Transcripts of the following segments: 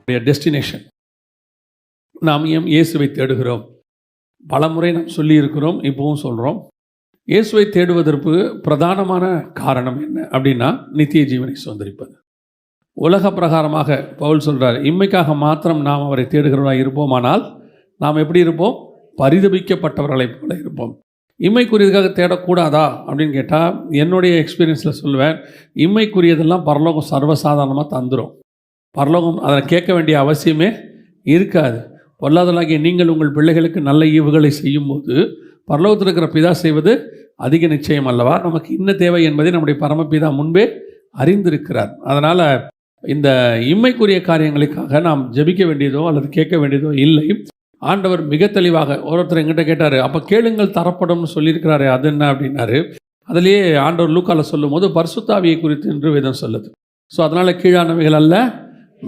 Destination. நாம் ஏன் இயேசுவை தேடுகிறோம்? பலமுறை நாம் சொல்லியிருக்கிறோம், இப்பவும் சொல்கிறோம். இயேசுவை தேடுவதற்கு பிரதானமான காரணம் என்ன அப்படின்னா, நித்திய ஜீவனை சுதந்தரிப்பது. உலக பிரகாரமாக பவுல் சொல்கிறார், இம்மைக்காக மாத்திரம் நாம் அவரை தேடுகிறவராக இருப்போமானால் நாம் எப்படி இருப்போம்? பரிதபிக்கப்பட்டவர்களைப் போல இருப்போம். இம்மைக்குரியதுக்காக தேடக்கூடாதா அப்படின்னு கேட்டால், என்னுடைய எக்ஸ்பீரியன்ஸில் சொல்லுவேன், இம்மைக்குரியதெல்லாம் பரலோகம் சர்வசாதாரணமாக தந்துடும். பரலோகம் அதை கேட்க வேண்டிய அவசியமே இருக்காது. பொல்லாதலாகிய நீங்கள் உங்கள் பிள்ளைகளுக்கு நல்ல ஈவுகளை செய்யும்போது பரலோகத்தில் இருக்கிற பிதா செய்வது அதிக நிச்சயம் அல்லவா? நமக்கு என்ன தேவை என்பதை நம்முடைய பரமபிதா முன்பே அறிந்திருக்கிறார். அதனால் இந்த இம்மைக்குரிய காரியங்களுக்காக நாம் ஜெபிக்க வேண்டியதோ அல்லது கேட்க வேண்டியதோ இல்லை. ஆண்டவர் மிக தெளிவாக ஒருத்தர் எங்கிட்ட கேட்டார், அப்போ கேளுங்கள் தரப்படும்னு சொல்லியிருக்கிறாரு, அது என்ன அப்படின்னாரு. அதிலேயே ஆண்டவர் லூக்கால சொல்லும் போது பரிசுத்தாவியை குறித்து என்று வேதம் சொல்லுது. ஸோ அதனால் கீழானவைகள் அல்ல,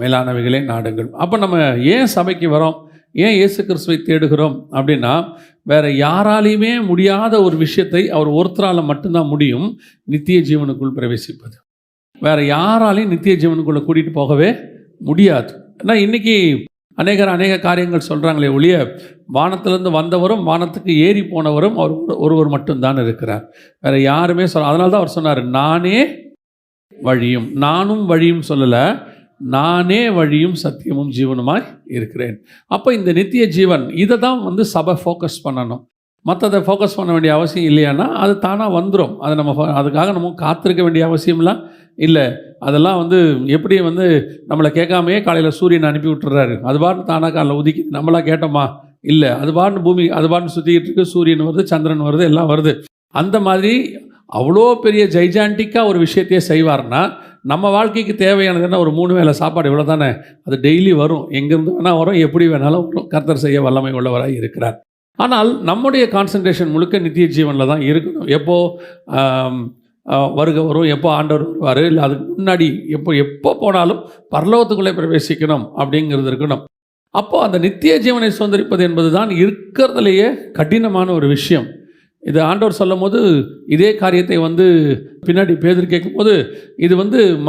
மேலானவைகளே நாடுங்கள். அப்போ நம்ம ஏன் சபைக்கு வரோம், ஏன் இயேசு கிறிஸ்துவை தேடுகிறோம் அப்படின்னா, வேறு யாராலையுமே முடியாத ஒரு விஷயத்தை அவர் ஒருத்தரால் மட்டும்தான் முடியும், நித்திய ஜீவனுக்குள் பிரவேசிப்பது. வேறு யாராலையும் நித்திய ஜீவனுக்குள்ளே கூட்டிகிட்டு போகவே முடியாது. ஏன்னா இன்றைக்கி அநேக காரியங்கள் சொல்கிறாங்களே ஒழிய, வானத்திலேருந்து வந்தவரும் வானத்துக்கு ஏறி போனவரும் அவர் ஒருவர் மட்டும்தான் இருக்கிறார். வேறு யாருமே அதனால தான் அவர் சொன்னார், நானே வழியும். நானும் வழியும் சொல்லலை, நானே வழியும் சத்தியமும் ஜீவனுமாய் இருக்கிறேன். அப்போ இந்த நித்திய ஜீவன் இதை தான் சபை ஃபோக்கஸ் பண்ணணும். மற்றதை ஃபோக்கஸ் பண்ண வேண்டிய அவசியம் இல்லையானா அது தானாக வந்துடும். அதை அதுக்காக நம்ம காத்திருக்க வேண்டிய அவசியம்லாம் இல்லை. அதெல்லாம் எப்படி நம்மளை கேட்காமையே காலையில் சூரியனை அனுப்பி விட்டுறாரு, அது பாட்டு தானாக காலையில் உதிக்கி நம்மளாக கேட்டோமா? இல்லை, அது பாட்டு பூமி அது பாட்டு சுற்றிக்கிட்டு இருக்கு, சூரியன் வருது, சந்திரன் வருது, எல்லாம் வருது. அந்த மாதிரி அவ்வளோ பெரிய ஜைஜாண்டிக்காக ஒரு விஷயத்தையே செய்வார்னா, நம்ம வாழ்க்கைக்கு தேவையானது என்ன? ஒரு 3 வேளை சாப்பாடு இவ்வளோ தானே. அது டெய்லி வரும், எங்கேருந்து வேணால் வரும், எப்படி வேணாலும் வரும். கர்த்தர் செய்ய வல்லமை உள்ளவராக இருக்கிறார். ஆனால் நம்முடைய கான்சன்ட்ரேஷன் முழுக்க நித்திய ஜீவனில் தான் இருக்கணும். எப்போ வருகை வரும், எப்போ ஆண்டவர் வருவார், இல்லை அதுக்கு முன்னாடி எப்போ போனாலும் பரலோகத்துக்குள்ளே பிரவேசிக்கணும் அப்படிங்கிறது இருக்கணும். அப்போது அந்த நித்திய ஜீவனை சுதந்திரிப்பது என்பது தான் இருக்கிறதுலையே கடினமான ஒரு விஷயம். இது ஆண்டவர் சொல்லும் போது இதே காரியத்தை பின்னாடி பேதுரு கேட்கும்போது, இது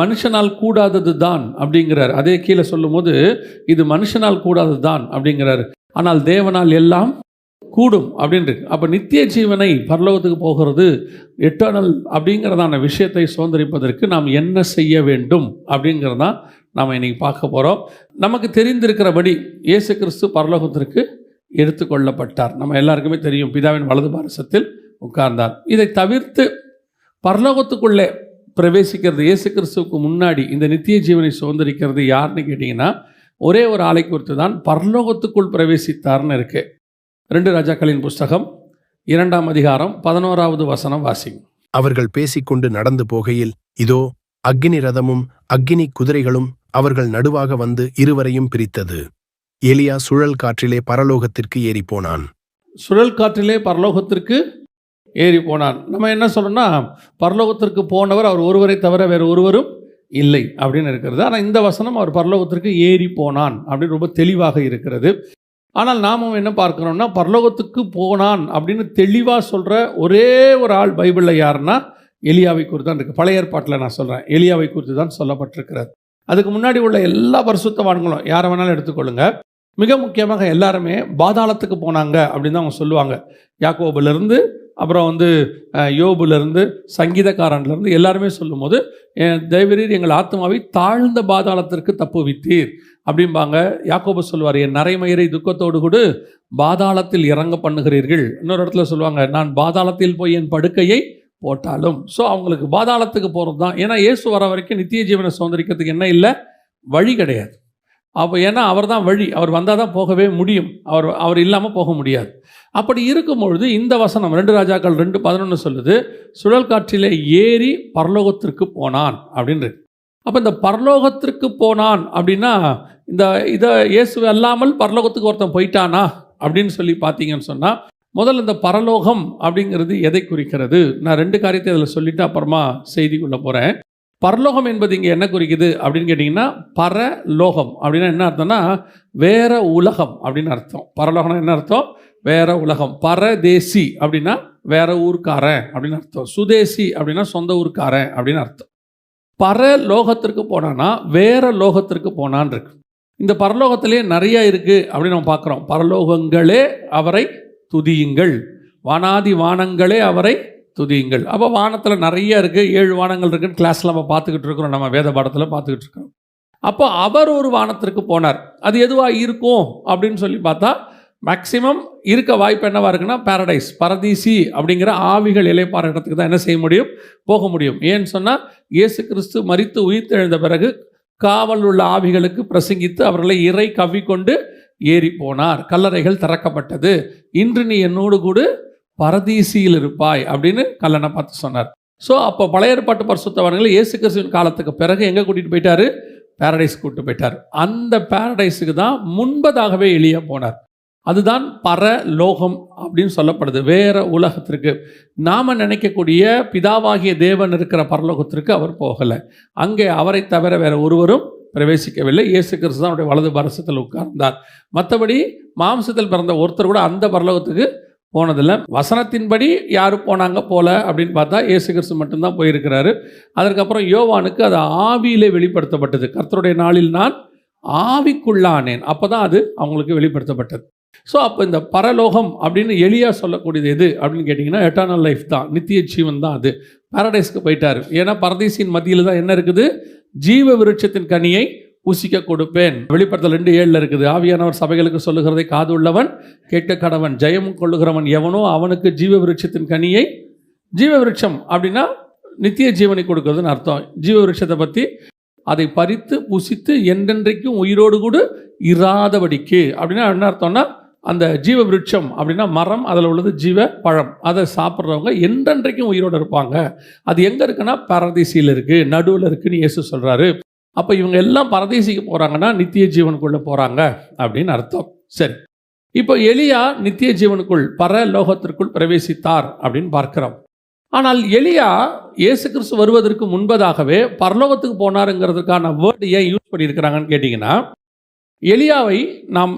மனுஷனால் கூடாதது தான் அப்படிங்கிறார். அதே கீழே சொல்லும் போது இது மனுஷனால் கூடாதது தான் அப்படிங்கிறார், ஆனால் தேவனால் எல்லாம் கூடும் அப்படின்ட்டு. அப்போ நித்திய ஜீவனை பரலோகத்துக்கு போகிறது, எட்டர்னல் அப்படிங்கிறதான விஷயத்தை சுதந்திரிப்பதற்கு நாம் என்ன செய்ய வேண்டும் அப்படிங்கிறதான் நாம் இன்றைக்கி பார்க்க போகிறோம். நமக்கு தெரிந்திருக்கிறபடி இயேசு கிறிஸ்து பரலோகத்திற்கு எடுத்துக்கொள்ளப்பட்டார். நம்ம எல்லாருக்குமே தெரியும், பிதாவின் வலது பாரசத்தில் உட்கார்ந்தார். இதை தவிர்த்து பரலோகத்துக்குள்ளே பிரவேசிக்கிறது, இயேசு கிறிஸ்துவுக்கு முன்னாடி இந்த நித்திய ஜீவனை சுதந்திரிக்கிறது யாருன்னு கேட்டிங்கன்னா, ஒரே ஒரு ஆளை குறித்து தான் பரலோகத்துக்குள் பிரவேசித்தார்னு இருக்கு. 2 ராஜாக்களின் புஸ்தகம் 2ஆம் அதிகாரம் 11வது வசனம் வாசிங்க. அவர்கள் பேசிக்கொண்டு நடந்து போகையில், இதோ அக்கினி ரதமும் அக்கினி குதிரைகளும் அவர்கள் நடுவாக வந்து இருவரையும் பிரித்தது. எலியா சுழல் காற்றிலே பரலோகத்திற்கு ஏறி போனான். சுழல் காற்றிலே பரலோகத்திற்கு ஏறி போனான். நம்ம என்ன சொல்றோம்னா, பரலோகத்திற்கு போனவர் அவர் ஒருவரை தவிர வேறு ஒருவரும் இல்லை அப்படின்னு இருக்கிறது. ஆனால் இந்த வசனம் அவர் பரலோகத்திற்கு ஏறி போனான் அப்படின்னு ரொம்ப தெளிவாக இருக்கிறது. ஆனால் நாமும் என்ன பார்க்கிறோம்னா, பரலோகத்துக்கு போனான் அப்படின்னு தெளிவாக சொல்கிற ஒரே ஒரு ஆள் பைபிளில் யாருன்னா எலியாவை குறித்து தான் இருக்குது. பழைய ஏற்பாட்டில் நான் சொல்கிறேன், எலியாவை குறித்து தான் சொல்லப்பட்டிருக்கிறது. அதுக்கு முன்னாடி உள்ள எல்லா பரிசுத்தவான்களும் யாரை வேணாலும் எடுத்துக்கொள்ளுங்க, மிக முக்கியமாக எல்லாருமே பாதாளத்துக்கு போனாங்க அப்படின்னு தான் அவங்க சொல்லுவாங்க. யாக்கோபுலேருந்து அப்புறம் யோபுலேருந்து சங்கீதக்காரன்லேருந்து எல்லாருமே சொல்லும் போது, தேவரீர் எங்கள் ஆத்மாவை தாழ்ந்த பாதாளத்திற்கு தப்புவித்தீர் அப்படிம்பாங்க. யாக்கோபு சொல்லுவார், என் நரைமயிரை துக்கத்தோடு கூட பாதாளத்தில் இறங்க பண்ணுகிறீர்கள். இன்னொரு இடத்துல சொல்லுவாங்க, நான் பாதாளத்தில் போய் என் படுக்கையை போட்டாலும். ஸோ அவங்களுக்கு பாதாளத்துக்கு போகிறது தான். ஏன்னா இயேசு வர வரைக்கும் நித்திய ஜீவனை சுதந்திரிக்கிறதுக்கு என்ன இல்லை? வழி கிடையாது. அப்போ ஏன்னா அவர் தான் வழி, அவர் வந்தால் தான் போகவே முடியும், அவர் இல்லாமல் போக முடியாது. அப்படி இருக்கும் பொழுது இந்த வசனம் 2 ராஜாக்கள் 2:11 சொல்லுது, சுழல் காற்றிலே ஏறி பரலோகத்திற்கு போனான் அப்படின்றது. அப்போ இந்த பரலோகத்திற்கு போனான் அப்படின்னா, இதை இயேசு அல்லாமல் பரலோகத்துக்கு ஒருத்தன் போயிட்டானா அப்படின்னு சொல்லி பார்த்தீங்கன்னு சொன்னால், முதல்ல இந்த பரலோகம் அப்படிங்கிறது எதை குறிக்கிறது? நான் 2 காரியத்தை அதில் சொல்லிவிட்டு அப்புறமா செய்திக்குள்ளே போகிறேன். பரலோகம் என்பது இங்கே என்ன குறிக்குது அப்படின்னு கேட்டிங்கன்னா, பரலோகம் அப்படின்னா என்ன அர்த்தம்னா வேற உலகம் அப்படின்னு அர்த்தம். பரலோகம்னா என்ன அர்த்தம்? வேற உலகம். பரதேசி அப்படின்னா வேற ஊர்க்காரன் அப்படின்னு அர்த்தம். சுதேசி அப்படின்னா சொந்த ஊர்க்காரன் அப்படின்னு அர்த்தம். பரலோகத்திற்கு போனான்னா வேற லோகத்திற்கு போனான் இருக்கு. இந்த பரலோகத்திலே நிறைய இருக்குது அப்படின்னு நம்ம பார்க்குறோம். பரலோகங்களே அவரை துதியுங்கள், வானாதி வானங்களே அவரை துதியுங்கள். அப்போ வானத்தில் நிறைய இருக்குது, 7 வானங்கள் இருக்குன்னு கிளாஸில் நம்ம பார்த்துக்கிட்டு இருக்கிறோம், நம்ம வேத பாடத்தில் பார்த்துக்கிட்டு இருக்கிறோம். அப்போ அவர் ஒரு வானத்திற்கு போனார். அது எதுவாக இருக்கும் அப்படின்னு சொல்லி பார்த்தா மேக்சிமம் இருக்க வாய்ப்பு என்னவாக இருக்குன்னா பாரடைஸ், பரதீசி அப்படிங்கிற ஆவிகள் இளைப்பாற இடத்துக்கு தான் என்ன செய்ய முடியும், போக முடியும். ஏன்னு சொன்னால் இயேசு கிறிஸ்து மரித்து உயிர்த்தெழுந்த பிறகு காவல் உள்ள ஆவிகளுக்கு பிரசங்கித்து அவர்களை இறை கவ்விக்கொண்டு ஏறி போனார். கல்லறைகள் திறக்கப்பட்டது. இன்று நீ என்னோடு கூட பரதீசியில் இருப்பாய் அப்படின்னு கல்லனை பார்த்து சொன்னார். ஸோ அப்போ பழைய ஏற்பாட்டு பரிசுத்தவான்கள் இயேசு கிறிஸ்துவின் காலத்துக்கு பிறகு எங்கே கூட்டிகிட்டு போயிட்டாரு, பாரடைஸ் கூட்டு போயிட்டார். அந்த பாரடைஸுக்கு தான் முன்பதாகவே எலியா போனார். அதுதான் பரலோகம் அப்படின்னு சொல்லப்படுது. வேற உலகத்திற்கு, நாம் நினைக்கக்கூடிய பிதாவாகிய தேவன் இருக்கிற பரலோகத்திற்கு அவர் போகலை. அங்கே அவரை தவிர வேற ஒருவரும் பிரவேசிக்கவில்லை. இயேசு கிறிஸ்து தான் அவருடைய வலது பரிசத்தில் உட்கார்ந்தார். மற்றபடி மாம்சத்தில் பிறந்த ஒருத்தர் கூட அந்த பரலோகத்துக்கு போனதில்லை. வசனத்தின்படி யார் போனாங்க போல அப்படின்னு பார்த்தா இயேசு கிறிஸ்து மட்டும்தான் போயிருக்கிறாரு. அதற்கப்புறம் யோவானுக்கு அது ஆவியிலே வெளிப்படுத்தப்பட்டது. கர்த்தருடைய நாளில் நான் ஆவிக்குள்ளானேன், அப்போ தான் அது அவங்களுக்கு வெளிப்படுத்தப்பட்டது. ஸோ அப்போ இந்த பரலோகம் அப்படின்னு எலியா சொல்லக்கூடியது எது அப்படின்னு கேட்டிங்கன்னா எட்டர்னல் லைஃப் தான், நித்திய ஜீவன் தான். அது பாரடைஸ்க்கு போயிட்டார். ஏன்னா பரதீசின் மத்தியில் தான் என்ன இருக்குது, ஜீவ விருட்சத்தின் கனியை புசிக்க கொடுப்பேன். வெளிப்படுத்தல் 2:7 இருக்குது, ஆவியானவர் சபைகளுக்கு சொல்லுகிறதை காது உள்ளவன் கேட்க கடவன், ஜெயம் கொள்ளுகிறவன் எவனோ அவனுக்கு ஜீவ விருட்சத்தின் கனியை, ஜீவ விருட்சம் அப்படின்னா நித்திய ஜீவனை கொடுக்குறதுன்னு அர்த்தம். ஜீவ விருட்சத்தை பற்றி அதை பறித்து புசித்து என்றென்றைக்கும் உயிரோடு கூட இராதபடிக்கு அப்படின்னா என்ன அர்த்தம்னா, அந்த ஜீவ விருட்சம் அப்படின்னா மரம், அதில் உள்ளது ஜீவ பழம், அதை சாப்பிட்றவங்க என்றென்றைக்கும் உயிரோடு இருப்பாங்க. அது எங்கே இருக்குன்னா பரதீசியில் இருக்குது, நடுவில் இருக்குன்னு இயேசு சொல்கிறாரு. அப்போ இவங்க எல்லாம் பரதீசிக்கு போகிறாங்கன்னா நித்திய ஜீவனுக்குள்ளே போகிறாங்க அப்படின்னு அர்த்தம். சரி, இப்போ எலியா நித்திய ஜீவனுக்குள் பரலோகத்திற்குள் பிரவேசித்தார் அப்படின்னு பார்க்கிறோம். ஆனால் எலியா இயேசு கிறிஸ்து வருவதற்கு முன்பதாகவே பரலோகத்துக்கு போனாருங்கிறதுக்கான வேர்டு ஏன் யூஸ் பண்ணியிருக்கிறாங்கன்னு கேட்டிங்கன்னா, எலியாவை நாம்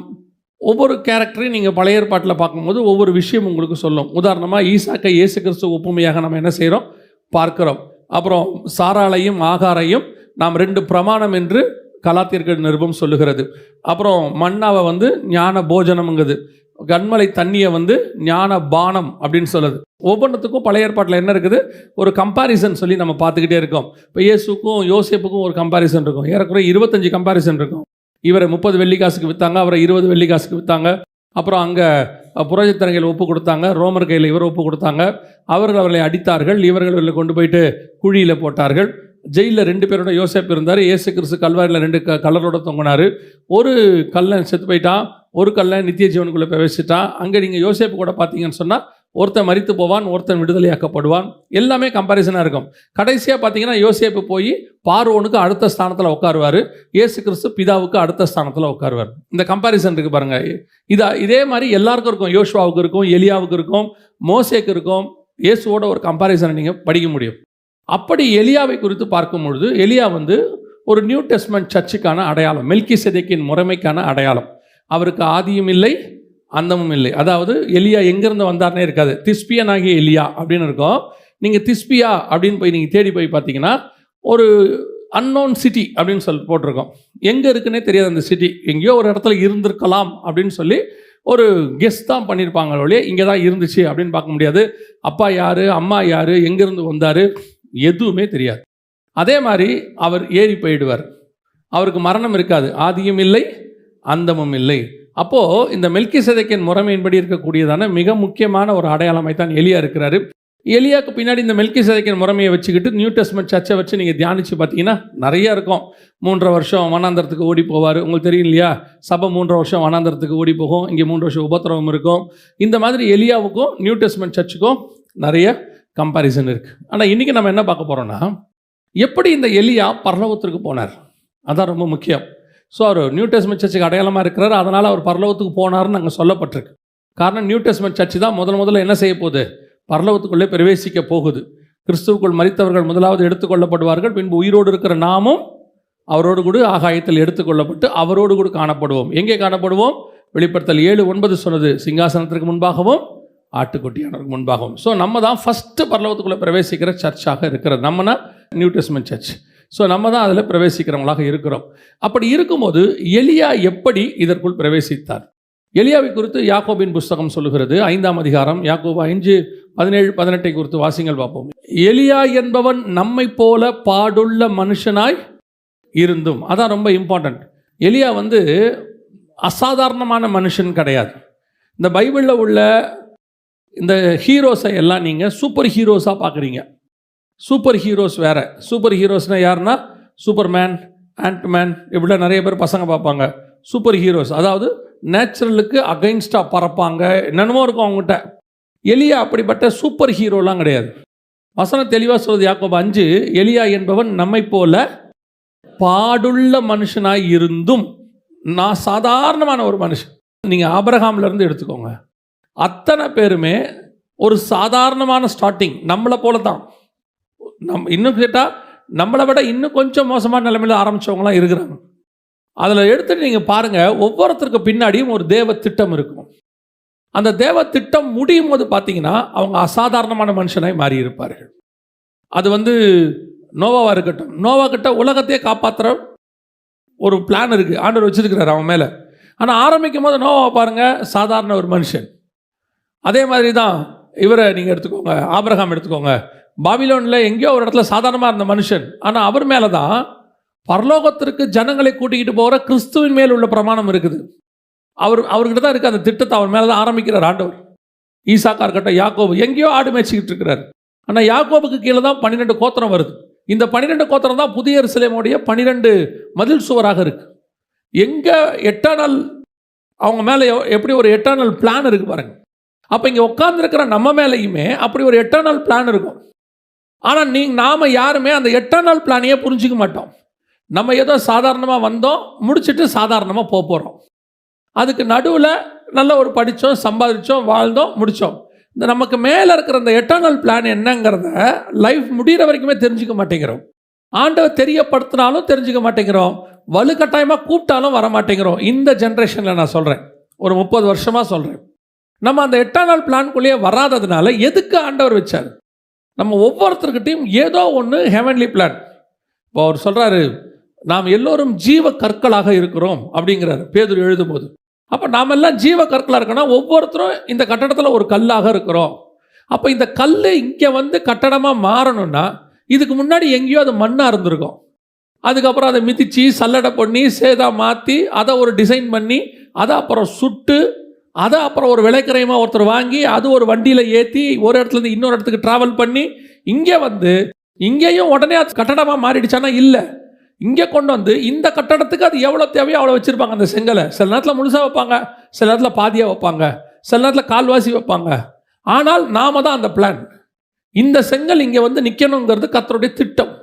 ஒவ்வொரு கேரக்டரையும் நீங்கள் பழைய ஏற்பாட்டில் பார்க்கும்போது ஒவ்வொரு விஷயம் உங்களுக்கு சொல்லும். உதாரணமாக ஈசாக்கை இயேசு கிறிஸ்து ஒப்புமையாக நம்ம என்ன செய்கிறோம், பார்க்கிறோம். அப்புறம் சாராளையும் ஆகாரையும் நாம் 2 பிரமாணம் என்று கலாத்தியர்கள் நிருபம் சொல்லுகிறது. அப்புறம் மன்னாவை ஞான போஜனம்ங்குது, கண்மலை தண்ணியை ஞான பானம் அப்படின்னு சொல்லுது. ஒவ்வொன்றுத்துக்கும் பழைய ஏற்பாட்டில் என்ன இருக்குது, ஒரு கம்பாரிசன் சொல்லி நம்ம பார்த்துக்கிட்டே இருக்கோம். இப்போ இயேசுக்கும் யோசேப்புக்கும் ஒரு கம்பாரிசன் இருக்கும், ஏறக்குறைய 25 கம்பாரிசன் இருக்கும். இவரை 30 வெள்ளிக்காசுக்கு விற்றாங்க, அவரை 20 வெள்ளிக்காசுக்கு விற்றாங்க. அப்புறம் அங்கே புரோஜித்தரங்கள் ஒப்பு கொடுத்தாங்க, ரோமர் கையில் இவர் ஒப்பு கொடுத்தாங்க. அவர்கள் அவர்களை அடித்தார்கள், இவர்கள் கொண்டு போயிட்டு குழியில் போட்டார்கள். ஜெயிலில் 2 பேரோட யோசேப்பு இருந்தார். இயேசு கிறிஸ்து கல்வாரியில் 2 கல்லரோட தொங்கினார். ஒரு கல்லன் செத்து போயிட்டான், ஒரு கல்லன் நித்திய ஜீவனுக்குள்ளே பிரவேசிட்டான். அங்கே நீங்கள் யோசேப்பு கூட பார்த்தீங்கன்னு சொன்னால் ஒருத்தன் மரித்து போவான், ஒருத்தன் விடுதலையாக்கப்படுவான். எல்லாமே கம்பாரிசனாக இருக்கும். கடைசியாக பார்த்தீங்கன்னா யோசேப்பு போய் பார்வோனுக்கு அடுத்த ஸ்தானத்தில் உட்காருவார், இயேசு கிறிஸ்து பிதாவுக்கு அடுத்த ஸ்தானத்தில் உட்காருவார். இந்த கம்பாரிசன் இருக்குது பாருங்கள். இதே மாதிரி எல்லாருக்கும் இருக்கும். யோசுவாவுக்கு இருக்கும், எலியாவுக்கு இருக்கும், மோசேக்கு இருக்கும். இயேசுவோட ஒரு கம்பாரிசனை நீங்கள் படிக்க முடியும். அப்படி எலியாவை குறித்து பார்க்கும் பொழுது எலியா ஒரு நியூ டெஸ்ட்மென்ட் சர்ச்சுக்கான அடையாளம், மெல்கிசேதேக்கின் முறைமைக்கான அடையாளம். அவருக்கு ஆதியும் இல்லை அந்தமும் இல்லை. அதாவது எலியா எங்கேருந்து வந்தார்னே இருக்காது, திஸ்பியன் ஆகிய எலியா அப்படின்னு இருக்கும். நீங்கள் திஸ்பியா அப்படின்னு போய் நீங்கள் தேடி போய் பார்த்தீங்கன்னா ஒரு அன்னோன் சிட்டி அப்படின்னு சொல்லி போட்டிருக்கோம். எங்கே இருக்குன்னே தெரியாது அந்த சிட்டி, எங்கேயோ ஒரு இடத்துல இருந்திருக்கலாம் அப்படின்னு சொல்லி ஒரு கெஸ் தான் பண்ணியிருப்பாங்களே, இங்கே தான் இருந்துச்சு அப்படின்னு பார்க்க முடியாது. அப்பா யார், அம்மா யார், எங்கேருந்து வந்தார், எதுவுமே தெரியாது. அதே மாதிரி அவர் ஏறி போயிடுவார். அவருக்கு மரணம் இருக்காது, ஆதியும் இல்லை அந்தமும் இல்லை. அப்போது இந்த மெல்கிசேதேக்கின் முறைமையின்படி இருக்கக்கூடியதான மிக முக்கியமான ஒரு அடையாளமாய் தான் எலியா இருக்கிறாரு. எலியாவுக்கு பின்னாடி இந்த மெல்கிசேதேக்கின் முறைமையை வச்சுக்கிட்டு நியூ டெஸ்ட்மென்ட் சர்ச்சை வச்சு நீங்கள் தியானித்து பார்த்தீங்கன்னா நிறைய இருக்கும். 3 வருஷம் வனாந்தரத்துக்கு ஓடி போவார். உங்களுக்கு தெரியும் இல்லையா, சபை 3 வருஷம் வனாந்தரத்துக்கு ஓடி போகும். இங்கே 3 வருஷம் உபத்திரவம் இருக்கும். இந்த மாதிரி எலியாவுக்கும் நியூ டெஸ்ட்மென்ட் சர்ச்சுக்கும் நிறைய கம்பாரிசன் இருக்குது. ஆனால் இன்றைக்கி நம்ம என்ன பார்க்க போகிறோன்னா, எப்படி இந்த எலியா பரலோகத்திற்கு போனார், அதான் ரொம்ப முக்கியம். ஸோ அவர் நியூ டெஸ்ட்மென்ட் சர்ச்சுக்கு அடையாளமாக இருக்கிறார், அதனால் அவர் பரலோகத்துக்கு போனார்னு அங்கே சொல்லப்பட்டிருக்கு. காரணம் நியூ டெஸ்ட்மென்ட் சர்ச்சு தான் முதல்ல என்ன செய்ய போகுது, பரலோகத்துக்குள்ளே பிரவேசிக்க போகுது. கிறிஸ்துவுக்குள் மரித்தவர்கள் முதலாவது எடுத்துக்கொள்ளப்படுவார்கள், பின்பு உயிரோடு இருக்கிற நாமும் அவரோடு கூட ஆகாயத்தில் எடுத்துக்கொள்ளப்பட்டு அவரோடு கூட காணப்படுவோம். எங்கே காணப்படுவோம், வெளிப்படுத்தல் 7:9 சொன்னது, சிங்காசனத்திற்கு முன்பாகவும் ஆட்டுக்குட்டியானவருக்கு முன்பாகவும். ஸோ நம்ம தான் ஃபஸ்ட்டு பரலோகத்துக்குள்ளே பிரவேசிக்கிற சர்ச்சாக இருக்கிறது. நம்மனா நியூ டெஸ்ட்மென்ட் சர்ச். ஸோ நம்ம தான் அதில் பிரவேசிக்கிறவங்களாக இருக்கிறோம். அப்படி இருக்கும்போது எலியா எப்படி இதற்குள் பிரவேசித்தார்? எலியாவை குறித்து யாக்கோபின் புஸ்தகம் சொல்லுகிறது, 5ஆம் அதிகாரம், யாக்கோபு 5:17-18 குறித்து வாசிங்கள் பார்ப்போம். எலியா என்பவன் நம்மை போல பாடுள்ள மனுஷனாய் இருந்தும். அதான் ரொம்ப இம்பார்ட்டன்ட். எலியா அசாதாரணமான மனுஷன் கிடையாது. இந்த பைபிளில் உள்ள இந்த ஹீரோஸை எல்லாம் நீங்கள் சூப்பர் ஹீரோஸாக பார்க்குறீங்க. சூப்பர் ஹீரோஸ் வேறு. சூப்பர் ஹீரோஸ்னால் யாருன்னா சூப்பர்மேன், ஆண்ட்மேன், இப்படிலாம் நிறைய பேர் பசங்க பார்ப்பாங்க. சூப்பர் ஹீரோஸ் அதாவது நேச்சுரலுக்கு அகைன்ஸ்டாக பறப்பாங்க, என்னென்னமோ இருக்கும் அவங்ககிட்ட. எலியா அப்படிப்பட்ட சூப்பர் ஹீரோலாம் கிடையாது. வசனம் தெளிவாக சொல்வது யாக்கோபு 5, எலியா என்பவன் நம்மை போல பாடுள்ள மனுஷனாய் இருந்தும். நான் சாதாரணமான ஒரு மனுஷன். நீங்கள் ஆபிரகாம்லேருந்து எடுத்துக்கோங்க, அத்தனை பேருமே ஒரு சாதாரணமான ஸ்டார்டிங், நம்மளை போல தான். இன்னும் கேட்டால் நம்மளை விட இன்னும் கொஞ்சம் மோசமான நிலைமையில் ஆரம்பித்தவங்களாம் இருக்கிறாங்க. அதில் எடுத்துகிட்டு நீங்கள் பாருங்கள், ஒவ்வொருத்தருக்கு பின்னாடியும் ஒரு தேவ திட்டம் இருக்கும். அந்த தேவ திட்டம் முடியும் போது பார்த்தீங்கன்னா அவங்க அசாதாரணமான மனுஷனாய் மாறி இருப்பார்கள். அது நோவாவாக இருக்கட்டும். நோவா கிட்ட உலகத்தையே காப்பாற்றுற ஒரு பிளான் இருக்குது, ஆண்டவர் வச்சுருக்கிறார் அவன் மேலே. ஆனால் ஆரம்பிக்கும் போது நோவாவை பாருங்கள், சாதாரண ஒரு மனுஷன். அதே மாதிரி தான் இவரை நீங்கள் எடுத்துக்கோங்க, ஆபிரகாம் எடுத்துக்கோங்க. பாபிலோனில் எங்கேயோ ஒரு இடத்துல சாதாரணமாக இருந்த மனுஷன். ஆனால் அவர் மேலே தான் பரலோகத்திற்கு ஜனங்களை கூட்டிக்கிட்டு போகிற கிறிஸ்துவின் மேல் உள்ள பிரமாணம் இருக்குது. அவர்கிட்ட தான் இருக்குது அந்த திட்டத்தை. அவர் மேலே தான் ஆரம்பிக்கிறார் ஆண்டவர். ஈசாக்கா இருக்கட்டும், யாக்கோபு எங்கேயோ ஆடு மேய்ச்சிக்கிட்டு இருக்கிறார். ஆனால் யாக்கோபுக்கு கீழே தான் 12 கோத்திரம் வருது. இந்த 12 கோத்திரம் தான் புதிய எருசலேமுடைய 12 மதில் சுவராக இருக்கு. எங்கே எட்டர்னல், அவங்க மேலே எப்படி ஒரு எட்டர்னல் பிளான் இருக்குது பாருங்க. அப்போ இங்கே உட்கார்ந்துருக்கிற நம்ம மேலேயுமே அப்படி ஒரு எட்டர்னல் பிளான் இருக்கும். ஆனால் நாம் யாருமே அந்த எட்டர்னல் பிளானையே புரிஞ்சிக்க மாட்டோம். நம்ம ஏதோ சாதாரணமாக வந்தோம், முடிச்சுட்டு சாதாரணமாக போகிறோம். அதுக்கு நடுவில் நல்ல ஒரு படித்தோம், சம்பாதிச்சோம், வாழ்ந்தோம், முடித்தோம். இந்த நமக்கு மேலே இருக்கிற இந்த எட்டர்னல் பிளான் என்னங்கிறத லைஃப் முடிகிற வரைக்குமே தெரிஞ்சுக்க மாட்டேங்கிறோம். ஆண்டவர் தெரியப்படுத்தினாலும் தெரிஞ்சுக்க மாட்டேங்கிறோம், வலுக்கட்டாயமாக கூப்பிட்டாலும் வர மாட்டேங்கிறோம். இந்த ஜென்ரேஷனில் நான் சொல்கிறேன், ஒரு 30 வருஷமாக சொல்கிறேன். நம்ம அந்த எட்டர்னல் பிளான்குள்ளேயே வராததுனால எதுக்கு ஆண்டவர் வச்சார்? நம்ம ஒவ்வொருத்தருக்கிட்டையும் ஏதோ ஒன்று ஹெவன்லி பிளான். இப்போ அவர் சொல்கிறாரு, நாம் எல்லோரும் ஜீவ கற்களாக இருக்கிறோம் அப்படிங்கிறார் பேதுரு எழுதும்போது. அப்போ நாம் எல்லாம் ஜீவ கற்களாக இருக்கோன்னா ஒவ்வொருத்தரும் இந்த கட்டடத்தில் ஒரு கல்லாக இருக்கிறோம். அப்போ இந்த கல் இங்கே கட்டடமாக மாறணும்னா இதுக்கு முன்னாடி எங்கேயோ அது மண்ணாக இருந்திருக்கும். அதுக்கப்புறம் அதை மிதித்து சல்லடை பண்ணி சேதாக மாற்றி அதை ஒரு டிசைன் பண்ணி அதை அப்புறம் சுட்டு அதை அப்புறம் ஒரு விலைக்கரையமாக ஒருத்தர் வாங்கி அது ஒரு வண்டியில் ஏற்றி ஒரு இடத்துலேருந்து இன்னொரு இடத்துக்கு ட்ராவல் பண்ணி இங்கே இங்கேயும் உடனே அது கட்டடமாக மாறிடுச்சானா இல்லை. இங்கே கொண்டு இந்த கட்டடத்துக்கு அது எவ்வளோ தேவையோ அவ்வளோ வச்சுருப்பாங்க. அந்த செங்கலை சில நேரத்தில் முழுசாக வைப்பாங்க, சில நேரத்தில் பாதியாக வைப்பாங்க, சில நேரத்தில் கால்வாசி வைப்பாங்க. ஆனால் நாம தான் அந்த பிளான். இந்த செங்கல் இங்கே நிற்கணுங்கிறது கர்த்தருடைய திட்டம்.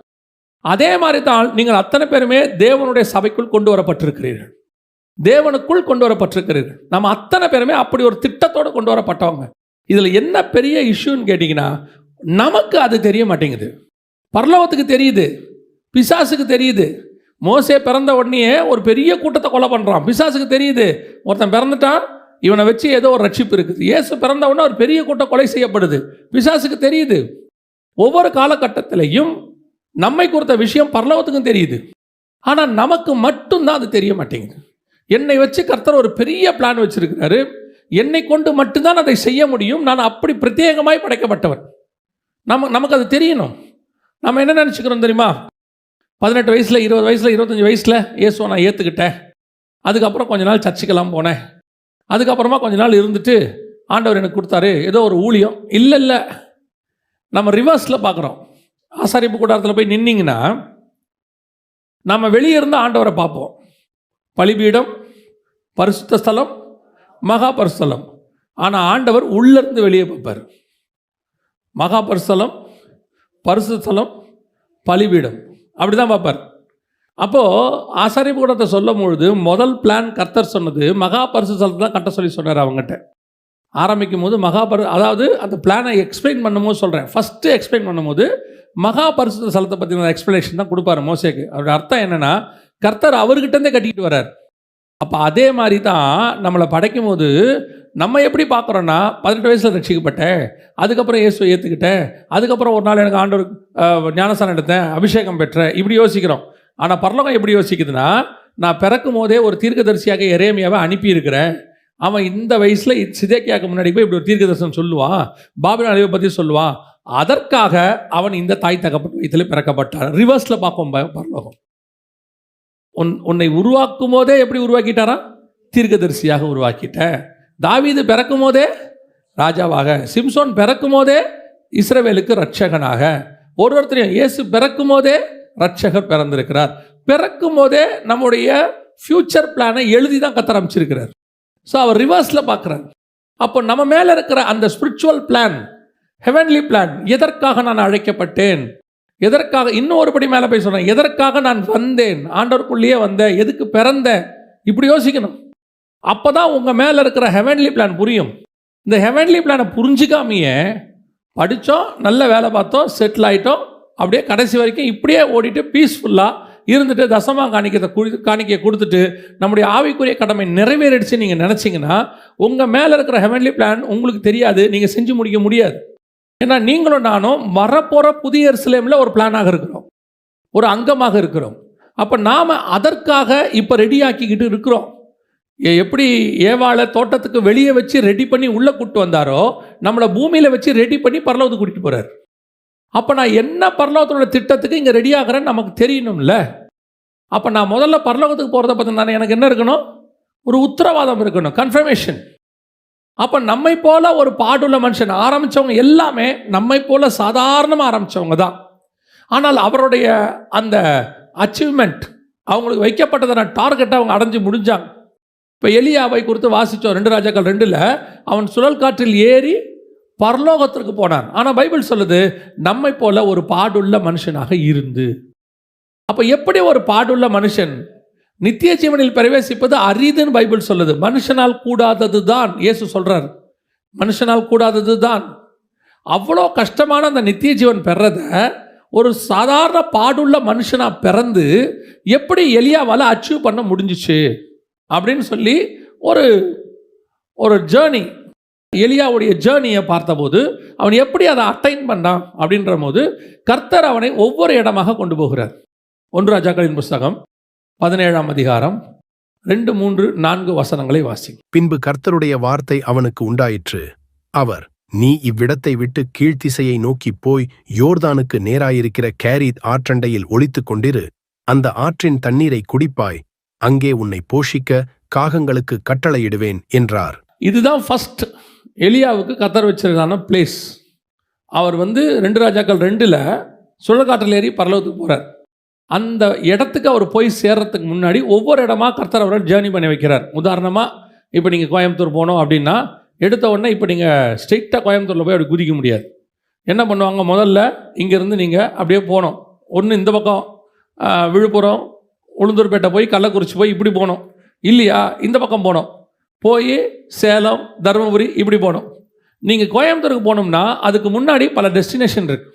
அதே மாதிரி தான் நீங்கள் அத்தனை பேருமே தேவனுடைய சபைக்குள் கொண்டு வரப்பட்டிருக்கிறீர்கள், தேவனுக்குள் கொண்டு வரப்பட்டிருக்கிறீர்கள். நம்ம அத்தனை பேருமே அப்படி ஒரு திட்டத்தோடு கொண்டு வரப்பட்டவங்க. இதில் என்ன பெரிய இஷ்யூன்னு கேட்டிங்கன்னா, நமக்கு அது தெரிய மாட்டேங்குது. பரலோகத்துக்கு தெரியுது, பிசாசுக்கு தெரியுது. மோசே பிறந்த உடனே ஒரு பெரிய கூட்டத்தை கொலை பண்ணுறான், பிசாசுக்கு தெரியுது. ஒருத்தன் பிறந்துட்டான், இவனை வச்சு ஏதோ ஒரு ரட்சிப்பு இருக்குது. இயேசு பிறந்த உடனே ஒரு பெரிய கூட்டம் கொலை செய்யப்படுது, பிசாசுக்கு தெரியுது. ஒவ்வொரு காலகட்டத்திலையும் நம்மை குறித்த விஷயம் பரலோகத்துக்கும் தெரியுது. ஆனால் நமக்கு மட்டும்தான் அது தெரிய மாட்டேங்குது. என்னை வச்சு கர்த்தர் ஒரு பெரிய பிளான் வச்சிருக்கிறாரு, என்னை கொண்டு மட்டும்தான் அதை செய்ய முடியும், நான் அப்படி பிரத்யேகமாய் படைக்கப்பட்டவன். நமக்கு அது தெரியணும். நம்ம என்ன நினச்சிக்கிறோம் தெரியுமா? 18 வயசில், 20 வயசில், 25 வயசில் இயேசுவை நான் ஏற்றுக்கிட்டேன். அதுக்கப்புறம் கொஞ்ச நாள் சர்ச்சுக்கெல்லாம் போனேன். அதுக்கப்புறமா கொஞ்ச நாள் இருந்துட்டு ஆண்டவர் எனக்கு கொடுத்தாரு ஏதோ ஒரு ஊழியம். இல்லை, நம்ம ரிவர்ஸில் பார்க்குறோம். ஆசாரிப்பு கூடாரத்தில் போய் நின்னீங்கன்னா நம்ம வெளியே இருந்து ஆண்டவரை பார்ப்போம். பலிபீடம், பரிசுத்த ஸ்தலம், மகா பரிசுத்தலம். ஆனால் ஆண்டவர் உள்ளேருந்து வெளியே பார்ப்பார். மகா பரிசுத்தலம், பரிசுத்த ஸ்தலம், பலிபீடம், அப்படி தான் பார்ப்பார். அப்போது ஆசாரிப்பு கூடத்தை சொல்லும் பொழுது முதல் பிளான் கர்த்தர் சொன்னது மகா பரிசுத்த ஸ்தலத்தை தான் கட்ட சொல்லி சொன்னார். அவங்ககிட்ட ஆரம்பிக்கும் போது அதாவது அந்த பிளானை எக்ஸ்பிளைன் பண்ணும்போது சொல்கிறேன், ஃபஸ்ட்டு எக்ஸ்பிளைன் பண்ணும்போது மகா பரிசுத்த ஸ்தலத்தை பற்றின எக்ஸ்பிளனேஷன் தான் கொடுப்பாரு மோசேக்கு. அவருடைய அர்த்தம் என்னென்னா, கர்த்தர் அவர்கிட்டருந்தே கட்டிக்கிட்டு வர்றார். அப்போ அதே மாதிரி தான் நம்மளை படைக்கும் போது நம்ம எப்படி பார்க்குறோன்னா 18 வயசில் ரட்சிக்கப்பட்டேன், அதுக்கப்புறம் இயேசுவை ஏற்றுக்கிட்டேன், அதுக்கப்புறம் ஒரு நாள் எனக்கு ஆண்டவர் ஞானஸ்தானம் எடுத்தேன், அபிஷேகம் பெற்றேன், இப்படி யோசிக்கிறோம். ஆனால் பரலோகம் எப்படி யோசிக்குதுன்னா, நான் பிறக்கும் போதே ஒரு தீர்க்கதரிசியாக எரேமியாவை அனுப்பியிருக்கிறேன், அவன் இந்த வயசில் சிதேக்கியாவுக்கு முன்னாடி போய் இப்படி ஒரு தீர்க்கதரிசனம் சொல்லுவான், பாபிலோன் அழிவை பற்றி சொல்லுவான், அதற்காக அவன் இந்த தாய் தகப்பன் வயிற்றில் பிறக்கப்பட்டான். ரிவர்ஸில் பார்ப்போம் பரலோகம். உன்னை உருவாக்கும் போதே எப்படி உருவாக்கிட்டாரா? தீர்க்கதரிசியாக உருவாக்கிட்டேன். தாவீது பிறக்கும் போதே ராஜாவாக, சிம்சோன் பிறக்கும் போதே இஸ்ரவேலுக்கு ரட்சகனாக, ஒருத்தரையும் இயேசு பிறக்கும் போதே ரட்சகர் பிறந்திருக்கிறார். பிறக்கும் போதே நம்முடைய ஃபியூச்சர் பிளானை எழுதி தான் கர்த்தர் அமைச்சிருக்கிறார். ஸோ அவர் ரிவர்ஸில் பார்க்குறார். அப்போ நம்ம மேலே இருக்கிற அந்த ஸ்பிரிச்சுவல் பிளான், ஹெவன்லி பிளான், எதற்காக நான் அழைக்கப்பட்டேன், எதற்காக, இன்னும் ஒருபடி மேலே போய் சொல்கிறேன், எதற்காக நான் வந்தேன், ஆண்டவருக்குள்ளேயே வந்தேன், எதுக்கு பிறந்தேன், இப்படி யோசிக்கணும். அப்போ தான் உங்கள் மேலே இருக்கிற ஹெவன்லி பிளான் புரியும். இந்த ஹெவன்லி பிளானை புரிஞ்சிக்காமையே படித்தோம், நல்ல வேலை பார்த்தோம், செட்டில் ஆகிட்டோம், அப்படியே கடைசி வரைக்கும் இப்படியே ஓடிட்டு பீஸ்ஃபுல்லாக இருந்துட்டு தசமாக காணிக்கையை கொடுத்துட்டு நம்முடைய ஆவிக்குரிய கடமை நிறைவேறிடுச்சு நீங்கள் நினச்சிங்கன்னா உங்கள் மேலே இருக்கிற ஹெவன்லி பிளான் உங்களுக்கு தெரியாது, நீங்கள் செஞ்சு முடிக்க முடியாது. ஏன்னா நீங்களும் நானும் வரப்போகிற புதிய எருசலேமில் ஒரு பிளானாக இருக்கிறோம், ஒரு அங்கமாக இருக்கிறோம். அப்போ நாம் அதற்காக இப்போ ரெடியாக்கிக்கிட்டு இருக்கிறோம். எப்படி ஏவாளை தோட்டத்துக்கு வெளியே வச்சு ரெடி பண்ணி உள்ளே கூப்பிட்டு வந்தாரோ, நம்மளை பூமியில் வச்சு ரெடி பண்ணி பரலோகத்துக்கு கூட்டிகிட்டு போகிறார். அப்போ நான் என்ன பரலோகத்தோட திட்டத்துக்கு இங்கே ரெடி ஆகிறேன்னு நமக்கு தெரியணும்ல. அப்போ நான் முதல்ல பரலோகத்துக்கு போகிறத பார்த்தீங்கன்னா எனக்கு என்ன இருக்கணும்? ஒரு உத்தரவாதம் இருக்கணும், கன்ஃபர்மேஷன். அப்போ நம்மை போல ஒரு பாடுள்ள மனுஷன் ஆரம்பித்தவங்க எல்லாமே நம்மை போல சாதாரணமாக ஆரம்பித்தவங்க தான். ஆனால் அவருடைய அந்த அச்சீவ்மெண்ட், அவங்களுக்கு வைக்கப்பட்டதான டார்கெட்டை அவங்க அடைஞ்சு முடிஞ்சாங்க. இப்போ எலியாவை குறித்து வாசித்தோம் 2 ராஜாக்கள் 2ல். அவன் சுழல் காற்றில் ஏறி பரலோகத்திற்கு போனான். ஆனால் பைபிள் சொல்லுது நம்மை போல ஒரு பாடுள்ள மனுஷனாக இருந்து. அப்போ எப்படி ஒரு பாடுள்ள மனுஷன் நித்திய ஜீவனில் பிரவேசிப்பது அரிதுன்னு பைபிள் சொல்லுது. மனுஷனால் கூடாதது தான் இயேசு சொல்றார், மனுஷனால் கூடாதது தான். அவ்வளோ கஷ்டமான அந்த நித்திய ஜீவன் பெறத ஒரு சாதாரண பாடுள்ள மனுஷனாக பிறந்து எப்படி எலியாவால் அச்சீவ் பண்ண முடிஞ்சிச்சு அப்படின்னு சொல்லி ஒரு ஜேர்னி, எலியாவுடைய ஜேர்னியை பார்த்தபோது அவன் எப்படி அதை அட்டைன் பண்ணான் அப்படின்ற போது கர்த்தர் அவனை ஒவ்வொரு இடமாக கொண்டு போகிறார். 1 ராஜாக்களின் புஸ்தகம் 17ஆம் அதிகாரம் 2, 3, 4 வசனங்களை வாசி. பின்பு கர்த்தருடைய வார்த்தை அவனுக்கு உண்டாயிற்று. அவர், நீ இவ்விடத்தை விட்டு கீழ்த்திசையை நோக்கிப் போய் யோர்தானுக்கு நேராயிருக்கிற கேரீத் ஆற்றண்டையில் ஒளித்துக் கொண்டிரு. அந்த ஆற்றின் தண்ணீரை குடிப்பாய், அங்கே உன்னை போஷிக்க காகங்களுக்கு கட்டளையிடுவேன் என்றார். இதுதான் ஃபர்ஸ்ட் எலியாவுக்கு கர்த்தர் வச்சிருக்கான பிளேஸ். அவர் 2 ராஜாக்கள் 2ல் சுழற்காற்றில் ஏறி பரலோகத்துக்கு போகிறார். அந்த இடத்துக்கு அவர் போய் சேர்றதுக்கு முன்னாடி ஒவ்வொரு இடமா கர்த்தர் அவரை ஜேர்னி பண்ணி வைக்கிறார். உதாரணமாக இப்போ நீங்கள் கோயம்புத்தூர் போனோம் அப்படின்னா எடுத்த உடனே இப்போ நீங்கள் ஸ்ட்ரெயிட்டாக கோயம்புத்தூரில் போய் அப்படி குதிக்க முடியாது. என்ன பண்ணுவாங்க, முதல்ல இங்கேருந்து நீங்கள் அப்படியே போகணும். ஒன்று இந்த பக்கம் விழுப்புரம் உளுந்தூர்பேட்டை போய் கள்ளக்குறிச்சி போய் இப்படி போகணும், இல்லையா இந்த பக்கம் போகணும், போய் சேலம் தருமபுரி இப்படி போகணும். நீங்கள் கோயம்புத்தூருக்கு போகணும்னா அதுக்கு முன்னாடி பல டெஸ்டினேஷன் இருக்குது,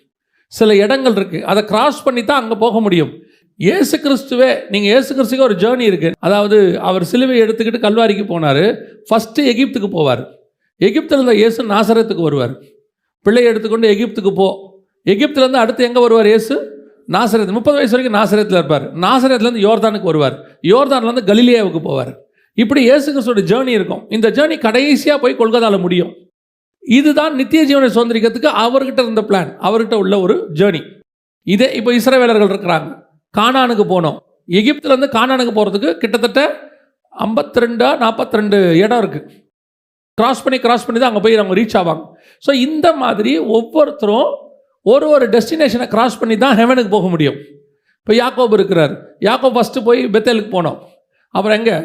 சில இடங்கள் இருக்குது, அதை கிராஸ் பண்ணி தான் அங்கே போக முடியும். இயேசு கிறிஸ்துவே, நீங்கள் இயேசு கிறிஸ்துக்கு ஒரு ஜேர்னி இருக்குது. அதாவது அவர் சிலுவை எடுத்துக்கிட்டு கல்வாரிக்கு போனார். ஃபஸ்ட்டு எகிப்துக்கு போவார். எகிப்தில் இருந்த இயேசு நாசரத்துக்கு வருவார். பிள்ளையை எடுத்துக்கொண்டு எகிப்துக்கு போ. எகிப்துலேருந்து அடுத்து எங்கே வருவார் இயேசு? நாசரத். 30 வயசு வரைக்கும் நாசரத்தில் இருப்பார். நாசரத்துலேருந்து யோர்தானுக்கு வருவார். யோர்தான்லேருந்து கலிலியாவுக்கு போவார். இப்படி இயேசு கிறிஸ்துவோட ஜேர்னி இருக்கும். இந்த ஜேர்னி கடைசியாக போய் கொல்கத்தாவில் முடியும். இதுதான் நித்திய ஜீவனை சுதந்திரிக்கிறதுக்கு அவர்கிட்ட இருந்த பிளான், அவர்கிட்ட உள்ள ஒரு ஜேர்னி. இதே இப்போ இஸ்ரவேலர்கள் இருக்கிறாங்க, கானானுக்கு போனோம். எகிப்துலேருந்து கானானுக்கு போகிறதுக்கு கிட்டத்தட்ட 42 இடம் இருக்குது. கிராஸ் பண்ணி தான் அங்கே போய் அவங்க ரீச் ஆவாங்க. ஸோ இந்த மாதிரி ஒவ்வொருத்தரும் ஒரு டெஸ்டினேஷனை கிராஸ் பண்ணி தான் ஹெவனுக்கு போக முடியும். இப்போ யாக்கோபு இருக்கிறார். யாக்கோபு ஃபஸ்ட்டு போய் பெத்தேலுக்கு போனோம், அப்புறம் எங்கே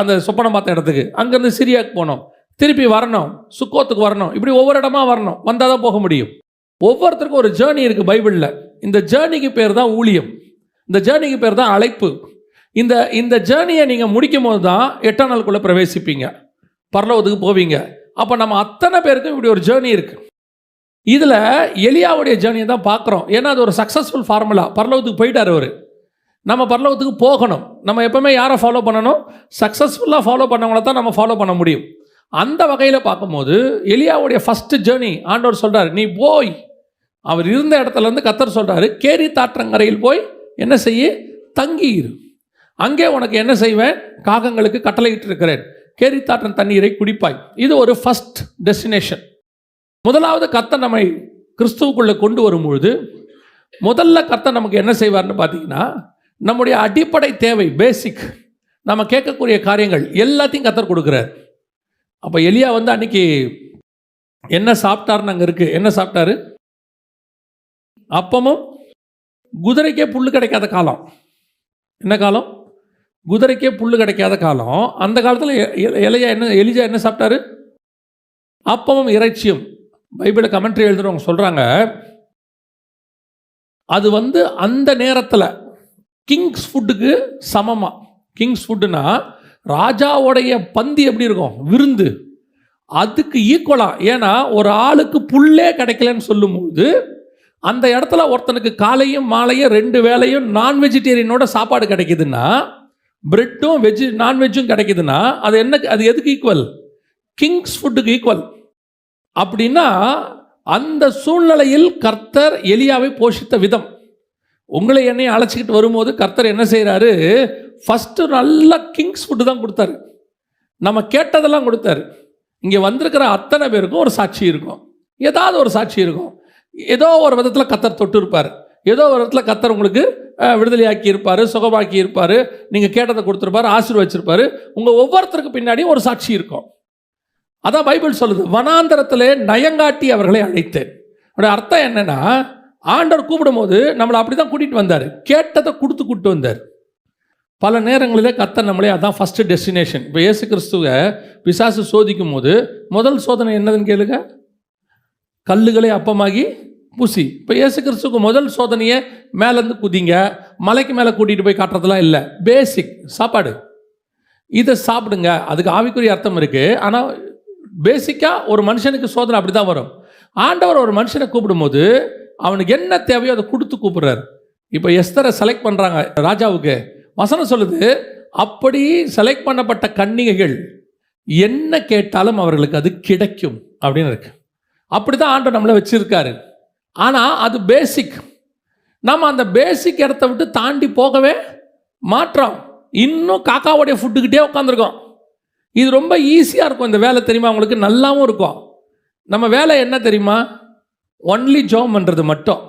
அந்த சொப்பனம் பார்த்த இடத்துக்கு, அங்கேருந்து சிரியாவுக்கு போனோம், திருப்பி வரணும், சுக்கோத்துக்கு வரணும், இப்படி ஒவ்வொரு இடமா வரணும், வந்தால் தான் போக முடியும். ஒவ்வொருத்தருக்கும் ஒரு ஜேர்னி இருக்குது பைபிளில். இந்த ஜேர்னிக்கு பேர் தான் ஊழியம், இந்த ஜேர்னிக்கு பேர் தான் அழைப்பு. இந்த ஜேர்னியை நீங்கள் முடிக்கும் போது தான் 8ஆம் நாளுக்குள்ளே பிரவேசிப்பீங்க, பரலோகத்துக்கு போவீங்க. அப்போ நம்ம அத்தனை பேருக்கும் இப்படி ஒரு ஜேர்னி இருக்குது. இதில் எலியாவுடைய ஜேர்னியை தான் பார்க்குறோம். ஏன்னா அது ஒரு சக்ஸஸ்ஃபுல் ஃபார்முலா. பரலோகத்துக்கு போயிட்டார் அவர். நம்ம பரலோகத்துக்கு போகணும். நம்ம எப்பவுமே யாரை ஃபாலோ பண்ணணும்? சக்ஸஸ்ஃபுல்லாக ஃபாலோ பண்ணவங்கள தான் நம்ம ஃபாலோ பண்ண முடியும். அந்த வகையில் பார்க்கும்போது எலியாவுடைய ஃபஸ்ட்டு ஜேர்னி ஆண்டவர் சொல்கிறார், நீ போய் அவர் இருந்த இடத்துலேருந்து கர்த்தர் சொல்கிறாரு, கேரித் ஆற்றங்கரையில் போய் என்ன செய்ய? தங்கியிரு. அங்கே உனக்கு என்ன செய்வேன்? காகங்களுக்கு கட்டளையிட்டு இருக்கிறேன், கேரித் ஆற்றின் தண்ணீரை குடிப்பாய். இது ஒரு ஃபஸ்ட் டெஸ்டினேஷன். முதலாவது கர்த்தர் நம்மை கிறிஸ்துவுக்குள்ளே கொண்டு வரும்பொழுது முதல்ல கர்த்தர் நமக்கு என்ன செய்வார்னு பார்த்தீங்கன்னா, நம்முடைய அடிப்படை தேவை, பேசிக், நம்ம கேட்கக்கூடிய காரியங்கள் எல்லாத்தையும் கர்த்தர் கொடுக்குறார். அப்போ எலியா வந்து அன்னைக்கு என்ன சாப்பிட்டாருன்னு அங்கே இருக்குது. என்ன சாப்பிட்டாரு? அப்பமும். குதிரைக்கே புல் கிடைக்காத காலம். என்ன காலம்? குதிரைக்கே புல் கிடைக்காத காலம். அந்த காலத்தில் எலிஜா என்ன சாப்பிட்டாரு? அப்பமும் இறைச்சியும். பைபிளை கமெண்ட்ரி எழுதுறவங்க சொல்கிறாங்க, அது வந்து அந்த நேரத்தில் கிங்ஸ் ஃபுட்டுக்கு சமமாக. கிங்ஸ் ஃபுட்டுனா ராஜாவுடைய பந்தி எப்படி இருக்கும்? விருந்து. அதுக்கு ஈக்குவலாக. ஏன்னா ஒரு ஆளுக்கு புல்லே கிடைக்கலன்னு சொல்லும்போது அந்த இடத்துல ஒருத்தனுக்கு காலையும் மாலையும் 2 வேளையும் நான் வெஜிடேரியனோட சாப்பாடு கிடைக்குதுன்னா, பிரெட்டும் நான்வெஜ்ஜும் கிடைக்குதுன்னா அது எதுக்கு ஈக்குவல்? கிங்ஸ் ஃபுட்டுக்கு ஈக்குவல். அப்படின்னா அந்த சூழ்நிலையில் கர்த்தர் எலியாவை போஷித்த விதம். உங்களை என்னையும் அழைச்சிக்கிட்டு வரும்போது கர்த்தர் என்ன செய்கிறாரு? ஃபஸ்ட்டு நல்ல கிங்ஸ் ஃபுட்டு தான் கொடுத்தாரு. நம்ம கேட்டதெல்லாம் கொடுத்தாரு. இங்கே வந்திருக்கிற அத்தனை பேருக்கும் ஒரு சாட்சி இருக்கும். ஏதாவது ஒரு சாட்சி இருக்கும். ஏதோ ஒரு விதத்தில் கர்த்தர் தொட்டு இருப்பார். ஏதோ ஒரு விதத்தில் கர்த்தர் உங்களுக்கு விடுதலையாக்கி இருப்பார், சுகமாக்கி இருப்பார், நீங்கள் கேட்டதை கொடுத்துருப்பார், ஆசீர்வதிச்சிருப்பார். உங்கள் ஒவ்வொருத்தருக்கு பின்னாடியும் ஒரு சாட்சி இருக்கும். அதான் பைபிள் சொல்லுது, வனாந்தரத்திலே நயங்காட்டி அவர்களை அழைத்தேன். அதோட அர்த்தம் என்னன்னா, ஆண்டவர் கூப்பிடும்போது நம்மளை அப்படி தான் கூட்டிகிட்டு வந்தார். கேட்டதை கூப்பிட்டு வந்தார். பல நேரங்களில் கர்த்தர் நம்மளே, அதான் ஃபஸ்ட்டு டெஸ்டினேஷன். இப்போ இயேசு கிறிஸ்துவை பிசாசு சோதிக்கும் போது முதல் சோதனை என்னதுன்னு கேளுங்க, கல்லுகளை அப்பமாகி பூசி. இப்போ இயேசு கிறிஸ்துக்கு முதல் சோதனையை மேலேருந்து குதிங்க, மலைக்கு மேலே கூட்டிகிட்டு போய் காட்டுறதுலாம் இல்லை. பேசிக் சாப்பாடு, இதை சாப்பிடுங்க. அதுக்கு ஆவிக்குரிய அர்த்தம் இருக்குது. ஆனால் பேசிக்காக ஒரு மனுஷனுக்கு சோதனை அப்படி தான் வரும். ஆண்டவர் ஒரு மனுஷனை கூப்பிடும்போது அவனுக்கு என்ன தேவையோ அதை கொடுத்து கூப்பிடுறாரு. இப்போ எஸ்தரை செலக்ட் பண்ணுறாங்க ராஜாவுக்கு. வசனம் சொல்லுது, அப்படி செலக்ட் பண்ணப்பட்ட கன்னிகைகள் என்ன கேட்டாலும் அவர்களுக்கு அது கிடைக்கும் அப்படின்னு இருக்கு. அப்படி தான் ஆண்டவர் நம்மளை வச்சிருக்காரு. ஆனால் அது பேசிக். நம்ம அந்த பேசிக் இடத்த விட்டு தாண்டி போகவே மாற்றோம். இன்னும் காக்காவுடைய ஃபுட்டுக்கிட்டே உட்காந்துருக்கோம். இது ரொம்ப ஈஸியாக இருக்கும் இந்த வேலை, தெரியுமா உங்களுக்கு? நல்லாவும் இருக்கும். நம்ம வேலை என்ன தெரியுமா? ஒன்லி ஜெபம் பண்ணுறது மட்டும்.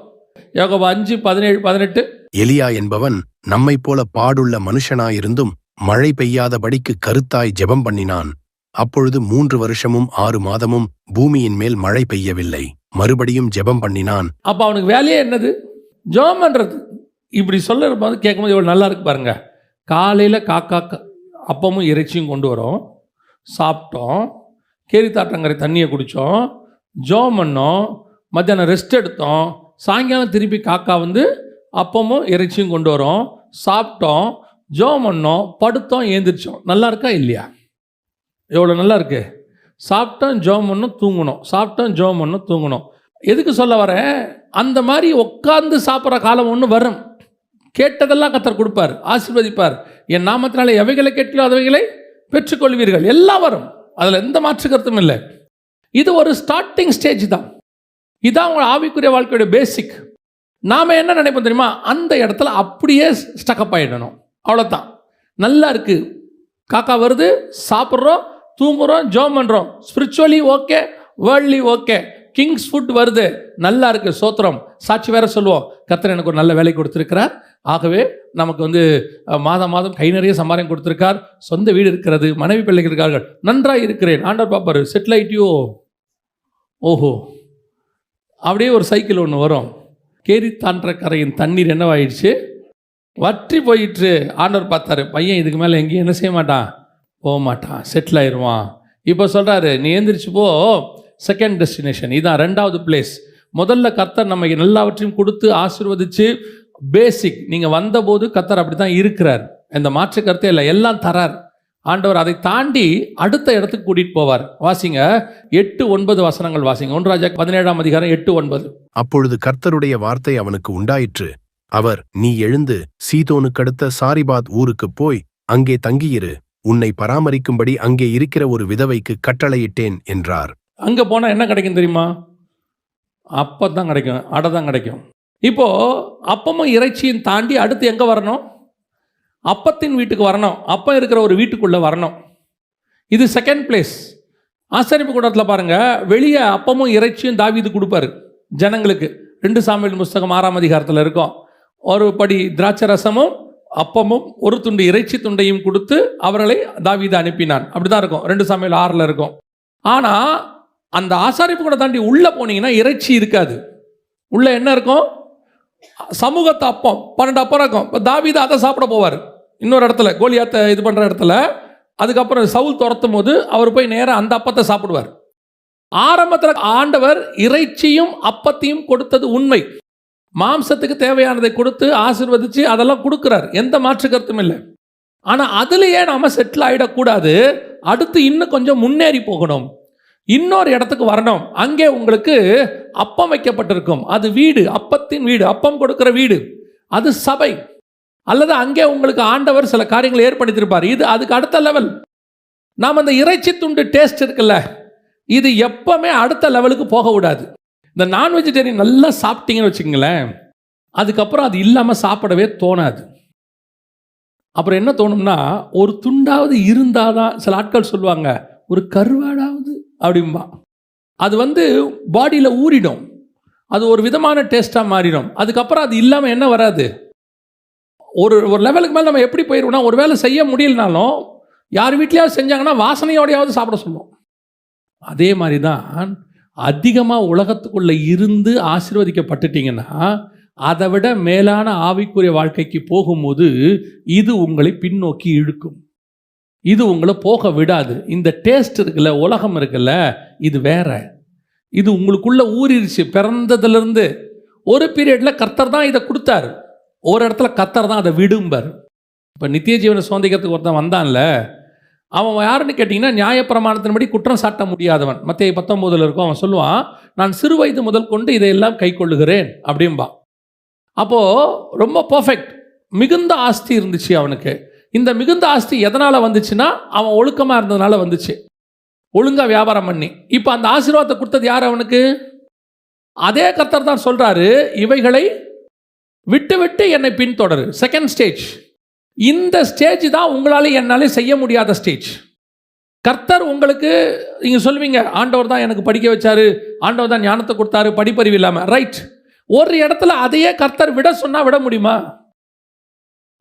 யோகோவா 5:17-18. எலியா என்பவன் நம்மைப் போல பாடுள்ள மனுஷனாயிருந்தும் மழை பெய்யாதபடிக்கு கருத்தாய் ஜெபம் பண்ணினான். அப்பொழுது 3 வருஷமும் 6 மாதமும் பூமியின் மேல் மழை பெய்யவில்லை. மறுபடியும் ஜெபம் பண்ணினான். அப்போ அவனுக்கு வேலையே என்னது? ஜெபம் பண்ணுறது. இப்படி சொல்லும்போது கேட்கும்போது எவ்வளோ நல்லா இருக்கு பாருங்க. காலையில் காக்கா அப்பமும் இறைச்சியும் கொண்டு வரோம், சாப்பிட்டோம், கேரித்தாற்றங்கரை தண்ணியை குடித்தோம், ஜெபம் பண்ணோம், மத்தியானம் ரெஸ்ட் எடுத்தோம், சாயங்காலம் திருப்பி காக்கா வந்து அப்பமும் இறைச்சியும் கொண்டு வரோம், சாப்பிட்டோம், ஜெபம் பண்ணோம், படுத்தோம், ஏந்திரிச்சோம். நல்லா இருக்கா இல்லையா? எவ்வளோ நல்லா இருக்கு. சாப்பிட்டோம், ஜெபம் பண்ணோம், தூங்கணும், சாப்பிட்டோம், ஜெபம் பண்ணோம், தூங்கணும். எதுக்கு சொல்ல வரேன்? அந்த மாதிரி உட்கார்ந்து சாப்பிட்ற காலம் ஒன்று வரும். கேட்டதெல்லாம் கர்த்தர் கொடுப்பார், ஆசீர்வதிப்பார். என் நாமத்தினால எவைகளை கேட்கிறோ அவைகளை பெற்றுக்கொள்வீர்கள். எல்லாம் வரும், அதில் எந்த மாற்று கருத்தும் இல்லை. இது ஒரு ஸ்டார்டிங் ஸ்டேஜ் தான். இதுதான் உங்கள் ஆவிக்குரிய வாழ்க்கையோட பேசிக். நாம் என்ன நினைப்போம் தெரியுமா? அந்த இடத்துல அப்படியே ஸ்டக்கப் ஆகிடணும், அவ்வளோதான். நல்லா இருக்குது, காக்கா வருது, சாப்பிட்றோம், தூங்குறோம், ஜெபம் பண்ணுறோம், spiritually okay, worldly okay, Kings food வருது, நல்லா இருக்குது, சோத்திரம். சாட்சி வேற சொல்லுவோம், கர்த்தர் எனக்கு ஒரு நல்ல வேலை கொடுத்துருக்கிறார், ஆகவே நமக்கு வந்து மாதம் மாதம் கை நிறைய சம்பாரம் கொடுத்துருக்கார், சொந்த வீடு இருக்கிறது, மனைவி பிள்ளைகள் இருக்கார்கள், நன்றாக இருக்கிறேன், ஆண்டவர் பாப்பார், செட்டில் ஆகிட்டியோ, ஓஹோ. அப்படியே ஒரு சைக்கிள் ஒன்று வரும். கேரித்தாற்றங்கரையின் தண்ணீர் என்னவாயிடுச்சு? வற்றி போயிட்டு. ஆண்டவர் பார்த்தாரு, பையன் இதுக்கு மேலே எங்கேயும் என்ன செய்ய மாட்டான், போக மாட்டான், செட்டில் ஆயிடுவான். இப்போ சொல்கிறாரு, நீ எந்திரிச்சு போ, செகண்ட் டெஸ்டினேஷன். இதுதான் 2வது பிளேஸ். முதல்ல கர்த்தர் நம்ம எல்லாவற்றையும் கொடுத்து ஆசீர்வதிச்சு பேசிக். நீங்கள் வந்தபோது கர்த்தர் அப்படி தான் இருக்கிறார், இந்த மாற்று கருத்தே இல்லை, எல்லாம் தரார். ஆண்டவர் அதை தாண்டி அடுத்த இடத்துக்கு கூட்டிகிட்டு போவார். வாசிங்க 8-9 வசனங்கள் வாசிங்க. 1 ராஜா 17-ம் அதிகாரம் 8-9. அப்பொழுது கர்த்தருடைய வார்த்தை அவனுக்கு உண்டாயிற்று, அவர், நீ எழுந்து சீதோனுக்கடுத்த சாரிபாத் ஊருக்குப் போய் அங்கே தங்கியிரு, உன்னை பராமரிக்கும்படி அங்கே இருக்கிற ஒரு விதவைக்கு கட்டளையிட்டேன் என்றார். அங்கே போனால் என்ன கிடைக்கும் தெரியுமா? அப்பத்தான் கிடைக்கும், அடை தான் கிடைக்கும். இப்போ அப்பமும் இறைச்சியும் தாண்டி அடுத்து எங்கே வரணும்? அப்பத்தின் வீட்டுக்கு வரணும். அப்பம் இருக்கிற ஒரு வீட்டுக்குள்ளே வரணும். இது செகண்ட் பிளேஸ். ஆசரிப்பு கூடத்தில் பாருங்கள், வெளியே அப்பமும் இறைச்சியும் தாவீது கொடுப்பாரு ஜனங்களுக்கு. 2 சாமுவேல் புஸ்தகம் 6ஆம் அதிகாரத்தில் இருக்கும். ஒரு படி திராட்சை ரசமும் அப்பமும் ஒரு துண்டு இறைச்சி துண்டையும் கொடுத்து அவர்களை தாவீது அனுப்பினான். அப்படி தான் இருக்கும், 2 சாமுவேல் 6 இருக்கும். ஆனால் அந்த ஆசாரிப்பு கூட தாண்டி உள்ளே போனீங்கன்னா இறைச்சி இருக்காது. உள்ளே என்ன இருக்கும்? சமூகத்து அப்பம் 12 அப்பம் இருக்கும். இப்போ தாவீது அதை சாப்பிட போவார் இன்னொரு இடத்துல, கோலியாத்தை இது பண்ணுற இடத்துல. அதுக்கப்புறம் சவுல் துரத்தும் போது அவர் போய் நேராக அந்த அப்பத்தை சாப்பிடுவார். ஆரம்பத்தில் ஆண்டவர் இறைச்சியும் அப்பத்தையும் கொடுத்தது உண்மை. மாம்சத்துக்கு தேவையானதை கொடுத்து ஆசீர்வதித்து அதெல்லாம் கொடுக்குறார், எந்த மாற்று கருத்தும் இல்லை. ஆனால் அதுலேயே நாம் செட்டில் ஆகிடக்கூடாது. அடுத்து இன்னும் கொஞ்சம் முன்னேறி போகணும், இன்னொரு இடத்துக்கு வரணும். அங்கே உங்களுக்கு அப்பம் வைக்கப்பட்டிருக்கும், அது வீடு, அப்பத்தின் வீடு, அப்பம் கொடுக்கிற வீடு, அது சபை. அல்லது அங்கே உங்களுக்கு ஆண்டவர் சில காரியங்களை ஏற்படுத்தியிருப்பார். இது அதுக்கு அடுத்த லெவல். நாம் அந்த இறைச்சி துண்டு டேஸ்ட் இருக்குல்ல, இது எப்பவுமே அடுத்த லெவலுக்கு போக விடாது. இந்த நான் வெஜிடேரியன் நல்லா சாப்பிட்டீங்கன்னு வச்சுக்கங்களேன், அதுக்கப்புறம் அது இல்லாமல் சாப்பிடவே தோணாது. அப்புறம் என்ன தோணும்னா, ஒரு துண்டாவது இருந்தால் தான், சில ஆட்கள் சொல்லுவாங்க, ஒரு கருவாடாவது அப்படிம்பா. அது பாடியில் ஊறிடும், அது ஒரு விதமான டேஸ்ட்டாக மாறிடும். அதுக்கப்புறம் அது இல்லாமல் என்ன வராது. ஒரு லெவலுக்கு மேலே நம்ம எப்படி போயிடுவோம்னா, ஒரு வேலை செய்ய முடியலனாலும் யார் வீட்லையாவது செஞ்சாங்கன்னா வாசனையோடையாவது சாப்பிட சொல்லுவோம். அதே மாதிரி தான் அதிகமாக உலகத்துக்குள்ளே இருந்து ஆசீர்வதிக்கப்பட்டுட்டீங்கன்னா, அதை விட மேலான ஆவிக்குரிய வாழ்க்கைக்கு போகும்போது இது உங்களை பின்னோக்கி இழுக்கும், இது உங்களை போக விடாது. இந்த டேஸ்ட் இருக்குல்ல, உலகம் இருக்குல்ல, இது வேற. இது உங்களுக்குள்ளே ஊறிடுச்சு பிறந்ததுலேருந்து. ஒரு பீரியடில் கர்த்தர் தான் இதை கொடுத்தாரு, ஒரு இடத்துல கர்த்தர் தான் அதை விடும்பார். இப்போ நித்திய ஜீவனை சுதந்திரத்துக்கு ஒருத்தன் வந்தான்ல, அவன் யாருன்னு கேட்டிங்கன்னா, நியாயப்பிரமாணத்தின்படி குற்றம் சாட்ட முடியாதவன். மத்தேயு 19 இருக்கும். அவன் சொல்லுவான், நான் சிறு வயது முதல் கொண்டு இதையெல்லாம் கை கொள்ளுகிறேன் அப்படின்பான். அப்போது ரொம்ப பர்ஃபெக்ட், மிகுந்த ஆஸ்தி இருந்துச்சு அவனுக்கு. இந்த மிகுந்த ஆஸ்தி எதனால் வந்துச்சுன்னா, அவன் ஒழுக்கமாக இருந்ததுனால வந்துச்சு, ஒழுங்காக வியாபாரம் பண்ணி. இப்போ அந்த ஆசீர்வாதத்தை கொடுத்தது யார் அவனுக்கு? அதே கர்த்தர் தான் சொல்கிறாரு, இவைகளை விட்டு விட்டு என்னை பின்தொடரு. Second stage. இந்த ஸ்டேஜ் தான் உங்களால் என்னாலே செய்ய முடியாத ஸ்டேஜ். கர்த்தர் உங்களுக்கு, நீங்கள் சொல்லுவீங்க, ஆண்டவர் தான் எனக்கு படிக்க வச்சாரு, ஆண்டவர் தான் ஞானத்தை கொடுத்தாரு, படிப்பறிவு இல்லாமல். ரைட். ஒரு இடத்துல அதையே கர்த்தர் விட சொன்னால் விட முடியுமா?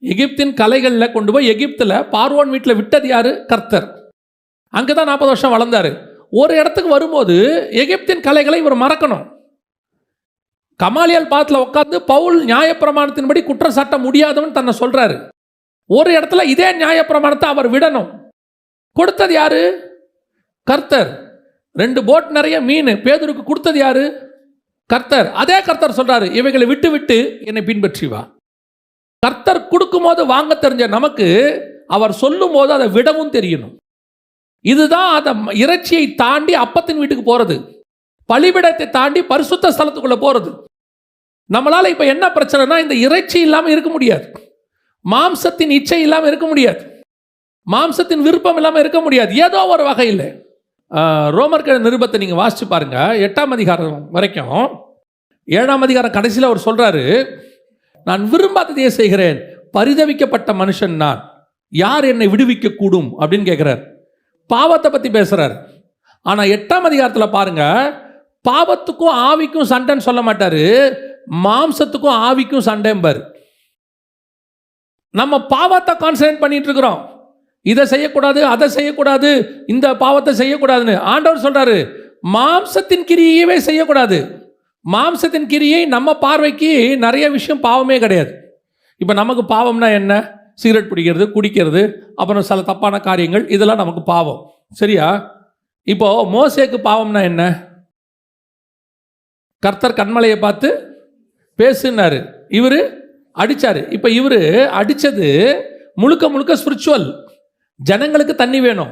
எகிப்தின் கலைகளில் கொண்டு போய் எகிப்தில் பார்வோன் வீட்டில் விட்டது யாரு? கர்த்தர். அங்கே தான் 40 வருஷம் வளர்ந்தார். ஒரு இடத்துக்கு வரும்போது எகிப்தின் கலைகளை இவர் மறக்கணும். கமாலியல் பாத்தில் உட்காந்து பவுல் நியாயப்பிரமாணத்தின்படி குற்றம் சாட்ட முடியாதவன் தன்னை சொல்றாரு. ஒரு இடத்துல இதே நியாயப்பிரமாணத்தை அவர் விடணும். கொடுத்தது யாரு? கர்த்தர். 2 போட் நிறைய மீன் பேதுருக்கு கொடுத்தது யாரு? கர்த்தர். அதே கர்த்தர் சொல்றாரு, இவைகளை விட்டு விட்டு என்னை பின்பற்றி வா. கர்த்தர் கொடுக்கும் போது வாங்க தெரிஞ்ச நமக்கு, அவர் சொல்லும் போது அதை விடவும் தெரியணும். இதுதான் அந்த இறைச்சியை தாண்டி அப்பத்தின் வீட்டுக்கு போறது, பலிபீடத்தை தாண்டி பரிசுத்த ஸ்தலத்துக்குள்ள போறது. நம்மளால இப்ப என்ன பிரச்சனைனா, இந்த இறைச்சி இல்லாமல் இருக்க முடியாது, மாம்சத்தின் இச்சை இல்லாமல் இருக்க முடியாது, மாம்சத்தின் விருப்பம் இல்லாமல் இருக்க முடியாது. ஏதோ ஒரு வகையில் ரோமர்கள் நிருபத்தை நீங்க வாசிச்சு பாருங்க, 8ஆம் அதிகாரம் வரைக்கும். 7ஆம் அதிகாரம் கடைசியில் அவர் சொல்றாரு, நான் விரும்பாததையே செய்கிறேன், பரிதவிக்கப்பட்ட மனுஷன் நான், யார் என்னை விடுவிக்க கூடும் அப்படின்னு கேட்கிறார். பாவத்தை பத்தி பேசுறார். ஆனா 8ஆம் அதிகாரத்தில் பாருங்க, பாவத்துக்கும் ஆவிக்கும் சண்டைன்னு சொல்ல மாட்டாரு, மாம்சத்துக்கும் ஆவிக்கும் சண்டைம்பார். நம்ம பாவத்தை கான்சன்ட்ரேட் பண்ணிட்டு இருக்கிறோம், இதை செய்யக்கூடாது, அதை செய்யக்கூடாது, இந்த பாவத்தை செய்யக்கூடாதுன்னு. ஆண்டவர் சொல்றாரு, மாம்சத்தின் கிரியையவே செய்யக்கூடாது. மாம்சத்தின் கிரியை நம்ம பார்வைக்கு நிறைய விஷயம் பாவமே கிடையாது. இப்போ நமக்கு பாவம்னா என்ன? சிகரெட் பிடிக்கிறது, குடிக்கிறது, அப்புறம் சில தப்பான காரியங்கள், இதெல்லாம் நமக்கு பாவம். சரியா? இப்போ மோசேக்கு பாவம்னா என்ன? கர்த்தர் கண்மலையை பார்த்து பேசுனாரு, இவரு அடிச்சாரு. இப்போ இவரு அடிச்சது முழுக்க முழுக்க ஸ்பிரிச்சுவல். ஜனங்களுக்கு தண்ணி வேணும்,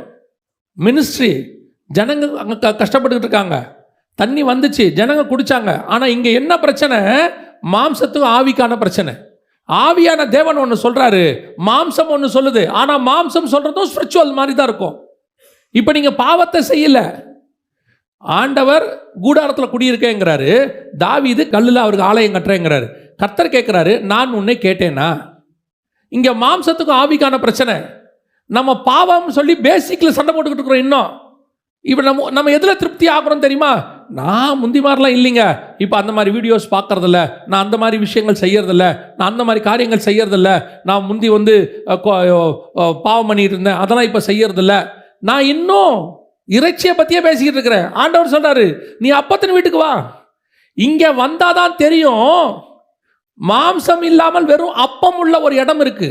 மினிஸ்ட்ரி, ஜனங்க அங்கே கஷ்டப்பட்டுக்கிட்டு இருக்காங்க, தண்ணி வந்துச்சு, ஜனங்க குடிச்சாங்க. ஆனால் இங்கே என்ன பிரச்சனை? மாம்சத்துக்கும் ஆவிக்கான பிரச்சனை. ஆவியான தேவன் ஒன்று சொல்றாரு, மாம்சம் ஒன்று சொல்லுது. ஆனால் மாம்சம் சொல்றதும் ஸ்பிரிச்சுவல் மாதிரி தான் இருக்கும். இப்போ நீங்க பாவத்தை செய்யல, ஆண்டவர் கூடாரத்தில் குடியிருக்கேங்கிறாரு, தாவீது கல்லில் அவருக்கு ஆலயம் கட்டுறேங்கிறாரு. கர்த்தர் கேட்கிறாரு, நான் உன்னை கேட்டேனா? இங்க மாம்சத்துக்கும் ஆவிக்கான பிரச்சனை. நம்ம பாவம் சொல்லி பேசிக்ல சண்டை போட்டுக்கிட்டு இருக்கிறோம். இன்னும் இப்போ நம்ம எதில் திருப்தி ஆகிறோம் தெரியுமா? நான் முந்தி மாதிரிலாம் இல்லைங்க, இப்போ அந்த மாதிரி வீடியோஸ் பார்க்கறதில்ல, நான் அந்த மாதிரி விஷயங்கள் செய்யறதில்ல, நான் அந்த மாதிரி காரியங்கள் செய்யறதில்ல, நான் முந்தி பாவம் பண்ணிட்டு இருந்தேன், அதெல்லாம் இப்போ செய்யறதில்ல. நான் இன்னும் இறைச்சியை பற்றியே பேசிக்கிட்டு இருக்கிறேன். ஆண்டவர் சொல்றாரு, நீ அப்பத்தின் வீட்டுக்கு வா. இங்கே வந்தாதான் தெரியும், மாம்சம் இல்லாமல் வெறும் அப்பம் உள்ள ஒரு இடம் இருக்கு.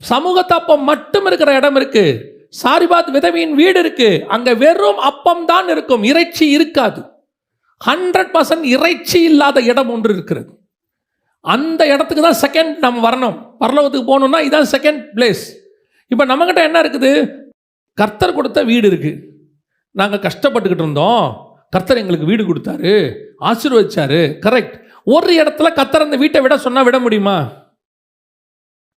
சமூகத்து அப்பம் மட்டும் இருக்கிற இடம் இருக்கு. சாரிபாத் விதவையின் வீடு இருக்கு. அங்க வெறும் அப்பம் தான் இருக்கும், இறைச்சி இருக்காது. 100% இறைச்சி இல்லாத இடம் ஒன்று இருக்கிறது. அந்த இடத்துக்கு தான் செகண்ட் நம்ம வரணும். பரலோகத்துக்கு போகணும்னா இதான் செகண்ட் பிளேஸ். இப்போ நம்மகிட்ட என்ன இருக்குது? கர்த்தர் கொடுத்த வீடு இருக்கு. நாங்கள் கஷ்டப்பட்டுக்கிட்டு இருந்தோம், கர்த்தர் எங்களுக்கு வீடு கொடுத்தாரு, ஆசீர்வதிச்சாரு. கரெக்ட். ஒரு இடத்துல கர்த்தர் அந்த வீட்டை விட சொன்னா விட முடியுமா?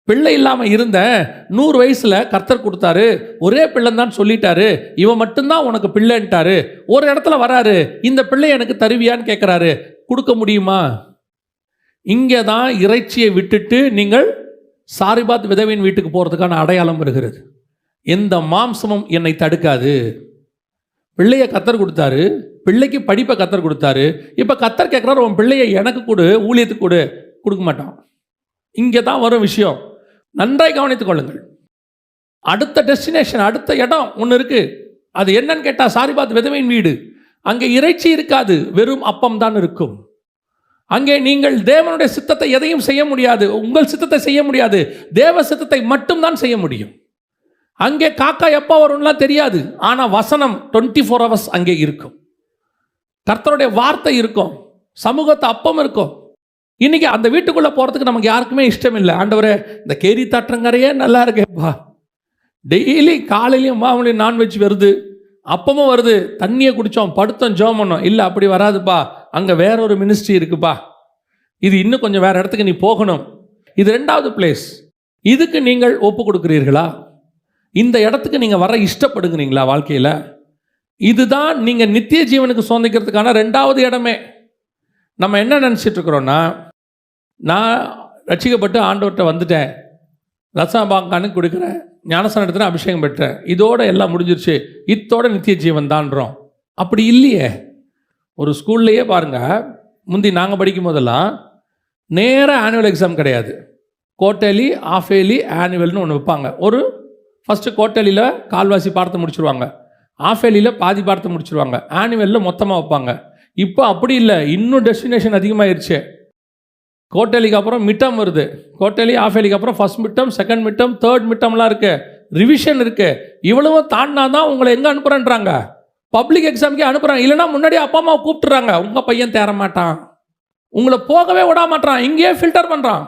பிள்ளை இல்லாமல் இருந்தேன், 100 வயசுல கர்த்தர் கொடுத்தாரு, ஒரே பிள்ளைன்னு சொல்லிட்டாரு, இவன் மட்டும்தான் உனக்கு பிள்ளைன்ட்டாரு. ஒரு இடத்துல வராரு, இந்த பிள்ளை எனக்கு தருவியான்னு கேட்குறாரு, கொடுக்க முடியுமா? இங்கே தான் இறைச்சியை விட்டுட்டு நீங்கள் சாரிபாத் விதவின் வீட்டுக்கு போகிறதுக்கான அடையாளம் வருகிறது. எந்த மாம்சமும் என்னை தடுக்காது. பிள்ளையை கர்த்தர் கொடுத்தாரு, பிள்ளைக்கு படிப்பை கர்த்தர் கொடுத்தாரு. இப்போ கர்த்தர் கேட்குறாரு, உன் பிள்ளையை எனக்கு கொடு, ஊழியத்துக்கு கொடு. கொடுக்க மாட்டான். இங்கே தான் வரும் விஷயம். நன்றாய் கவனித்துக் கொள்ளுங்கள். அடுத்த டெஸ்டினேஷன், அடுத்த இடம் ஒன்று இருக்கு. அது என்னன்னு கேட்டால் சாரிபாத் விதவையின் வீடு. அங்கே இறைச்சி இருக்காது, வெறும் அப்பம் தான் இருக்கும். அங்கே நீங்கள் தேவனுடைய சித்தத்தை எதையும் செய்ய முடியாது, உங்கள் சித்தத்தை செய்ய முடியாது, தேவ சித்தத்தை மட்டும்தான் செய்ய முடியும். அங்கே காக்கா எப்போ வரும்லாம் தெரியாது, ஆனால் வசனம் 24 hours அங்கே இருக்கும். கர்த்தருடைய வார்த்தை இருக்கும், சமூகத்தை அப்பம் இருக்கும். இன்னைக்கு அந்த வீட்டுக்குள்ளே போகிறதுக்கு நமக்கு யாருக்குமே இஷ்டம் இல்லை. ஆண்டவரே, இந்த கேரி தாற்றங்கரையே நல்லா இருக்கேப்பா, டெய்லி காலையிலையும் மாவுலையும் நான்வெஜ் வருது, அப்பமும் வருது, தண்ணியை குடித்தோம், படுத்தோம், ஜெபம் பண்ணோம். இல்லை, அப்படி வராதுப்பா, அங்கே வேற ஒரு மினிஸ்ட்ரி இருக்குப்பா, இது இன்னும் கொஞ்சம் வேற இடத்துக்கு நீ போகணும். இது 2வது பிளேஸ். இதுக்கு நீங்கள் ஒப்பு கொடுக்குறீர்களா? இந்த இடத்துக்கு நீங்கள் வர இஷ்டப்படுகிறீங்களா வாழ்க்கையில்? இதுதான் நீங்கள் நித்திய ஜீவனுக்கு சொந்திக்கிறதுக்கான 2வது இடமே. நம்ம என்ன நினச்சிட்டு இருக்கிறோன்னா, நான் ரட்சிக்கப்பட்டு ஆண்டவர்கிட்ட வந்துட்டேன், ரசபாங்கானு கொடுக்குறேன், ஞானஸ்நானம் எடுத்துகிறேன், அபிஷேகம் பெற்றேன், இதோட எல்லாம் முடிஞ்சிருச்சு, இத்தோட நித்திய ஜீவன் தான்றோம். அப்படி இல்லையே. ஒரு ஸ்கூல்லையே பாருங்கள், முந்தி நாங்கள் படிக்கும் போதெல்லாம் நேராக ஆனுவல் எக்ஸாம் கிடையாது, குவார்ட்டர்லி, ஆஃப் இயர்லி, ஆனுவல்னு ஒன்று வைப்பாங்க. ஒரு ஃபஸ்ட்டு குவார்ட்டர்லியில் கால்வாசி பாடத்தை முடிச்சுருவாங்க, ஆஃப் இயர்லியில் பாதி பாடத்தை முடிச்சுருவாங்க, ஆனுவலில் மொத்தமாக வைப்பாங்க. இப்போ அப்படி இல்லை, இன்னும் டெஸ்டினேஷன் அதிகமாகிருச்சு. குவார்ட்டர்லிக்கு அப்புறம் மிட்டம் வருது, குவார்ட்டர்லி, ஆஃப் இயர்லிக்கு அப்புறம் first midterm, second midterm, third மிட்டம்லாம் இருக்குது, ரிவிஷன் இருக்குது. இவ்வளவும் தாண்டினா தான் உங்களை எங்கே அனுப்புகிறேன்றாங்க, பப்ளிக் எக்ஸாமுக்கே அனுப்புகிறாங்க. இல்லைனா முன்னாடியே அப்பா அம்மாவை கூப்பிட்டுறாங்க, உங்கள் பையன் தேர மாட்டான், உங்களை போகவே விட மாட்டான், இங்கேயே ஃபில்டர் பண்ணுறான்.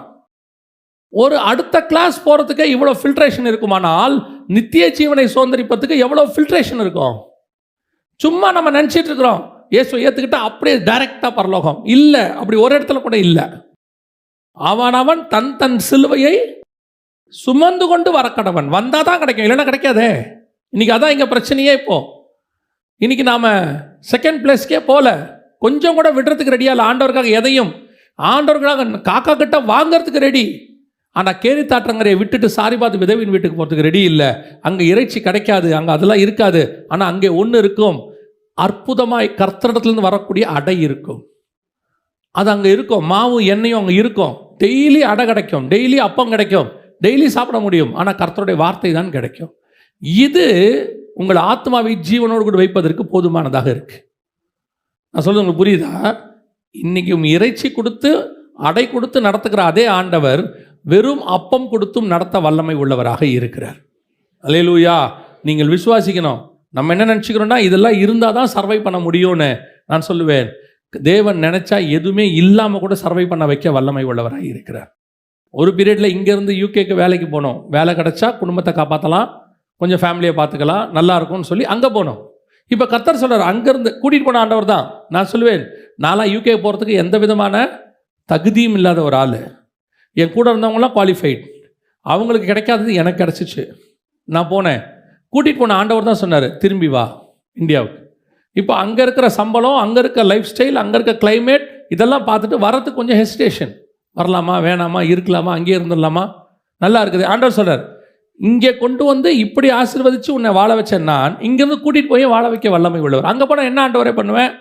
ஒரு அடுத்த கிளாஸ் போகிறதுக்கு இவ்வளோ ஃபில்ட்ரேஷன் இருக்குமானால் நித்திய ஜீவனை சுதந்திரிப்பதுக்கு எவ்வளோ ஃபில்ட்ரேஷன் இருக்கும்? சும்மா நம்ம நினச்சிட்டு இருக்கிறோம், இயேசுவை ஏற்றுக்கிட்டா அப்படியே டைரெக்டாக பரலோகம். இல்லை, அப்படி ஒரு இடத்துல கூட இல்லை. அவன் தன் தன் சிலுவையை சுமந்து கொண்டு வர கடவன். வந்தால் தான் கிடைக்கும், இல்லைன்னா கிடைக்காதே. இன்னைக்கு அதான் இங்கே பிரச்சனையே. இன்னைக்கு நாம் செகண்ட் பிளேஸ்க்கே போகல, கொஞ்சம் கூட விடுறதுக்கு ரெடியாக இல்லை. ஆண்டவருக்காக எதையும், ஆண்டவருக்காக காக்கா கிட்ட வாங்கிறதுக்கு ரெடி. ஆனால் கேரி தாற்றங்கரையை விட்டுட்டு சாரிபாத் விதவின் வீட்டுக்கு போகிறதுக்கு ரெடி இல்லை. அங்கே இறைச்சி கிடைக்காது, அங்கே அதெல்லாம் இருக்காது. ஆனால் அங்கே ஒன்று இருக்கும், அற்புதமாய் கர்த்தரிடத்துலேருந்து வரக்கூடிய அடை இருக்கும். அது அங்கே இருக்கும், மாவு எண்ணெயும் அங்கே இருக்கும். டெய்லி அடை கிடைக்கும், டெய்லி அப்பம் கிடைக்கும், டெய்லி சாப்பிட முடியும். ஆனால் கர்த்தருடைய வார்த்தை தான் கிடைக்கும். இது உங்கள் ஆத்மாவை ஜீவனோடு கூட வைப்பதற்கு போதுமானதாக இருக்கு. நான் சொல்றது உங்களுக்கு புரியுதா? இன்னைக்கு இறைச்சி கொடுத்து அடை கொடுத்து நடத்துகிற அதே ஆண்டவர் வெறும் அப்பம் கொடுத்தும் நடத்த வல்லமை உள்ளவராக இருக்கிறார். அல்லேலூயா. நீங்கள் விசுவாசிக்கணும். நம்ம என்ன நினச்சிக்கிறோம்னா, இதெல்லாம் இருந்தால் தான் சர்வை பண்ண முடியும்னு. நான் சொல்லுவேன், தேவன் நினச்சா எதுவுமே இல்லாமல் கூட சர்வை பண்ண வைக்க வல்லமை உள்ளவராக இருக்கிறார். ஒரு பீரியடில் இங்கேருந்து யூகேக்கு வேலைக்கு போனோம். வேலை கிடச்சா குடும்பத்தை காப்பாற்றலாம், கொஞ்சம் ஃபேமிலியை பார்த்துக்கலாம், நல்லா இருக்கும்னு சொல்லி அங்கே போனோம். இப்போ கர்த்தர் சொல்கிறார், அங்கேருந்து கூட்டிகிட்டு போன ஆண்டவர் தான். நான் சொல்லுவேன், நான்லாம் யூகே போகிறதுக்கு எந்த விதமான தகுதியும் இல்லாத ஒரு ஆள். என் கூட இருந்தவங்களாம் குவாலிஃபைட், அவங்களுக்கு கிடைக்காதது எனக்கு கிடச்சிச்சு. நான் போனேன், கூட்டிகிட்டு போன ஆண்டவர் தான் சொன்னார், திரும்பி வா இந்தியாவுக்கு. இப்போ அங்கே இருக்கிற சம்பளம், அங்கே இருக்க லைஃப் ஸ்டைல், அங்கே இருக்க கிளைமேட் இதெல்லாம் பார்த்துட்டு வரத்துக்கு கொஞ்சம் ஹெசிடேஷன். வரலாமா வேணாமா, இருக்கலாமா, அங்கேயே இருந்துடலாமா, நல்லா இருக்குது. ஆண்டவர் சொல்கிறார், இங்கே கொண்டு வந்து இப்படி ஆசீர்வதித்து உன்னை வாழ வச்சேன் நான், இங்கேருந்து கூட்டிகிட்டு போய் வாழ வைக்க வல்லமை உள்ளவர். அங்கே போனால் என்ன ஆண்டவரே பண்ணுவேன்,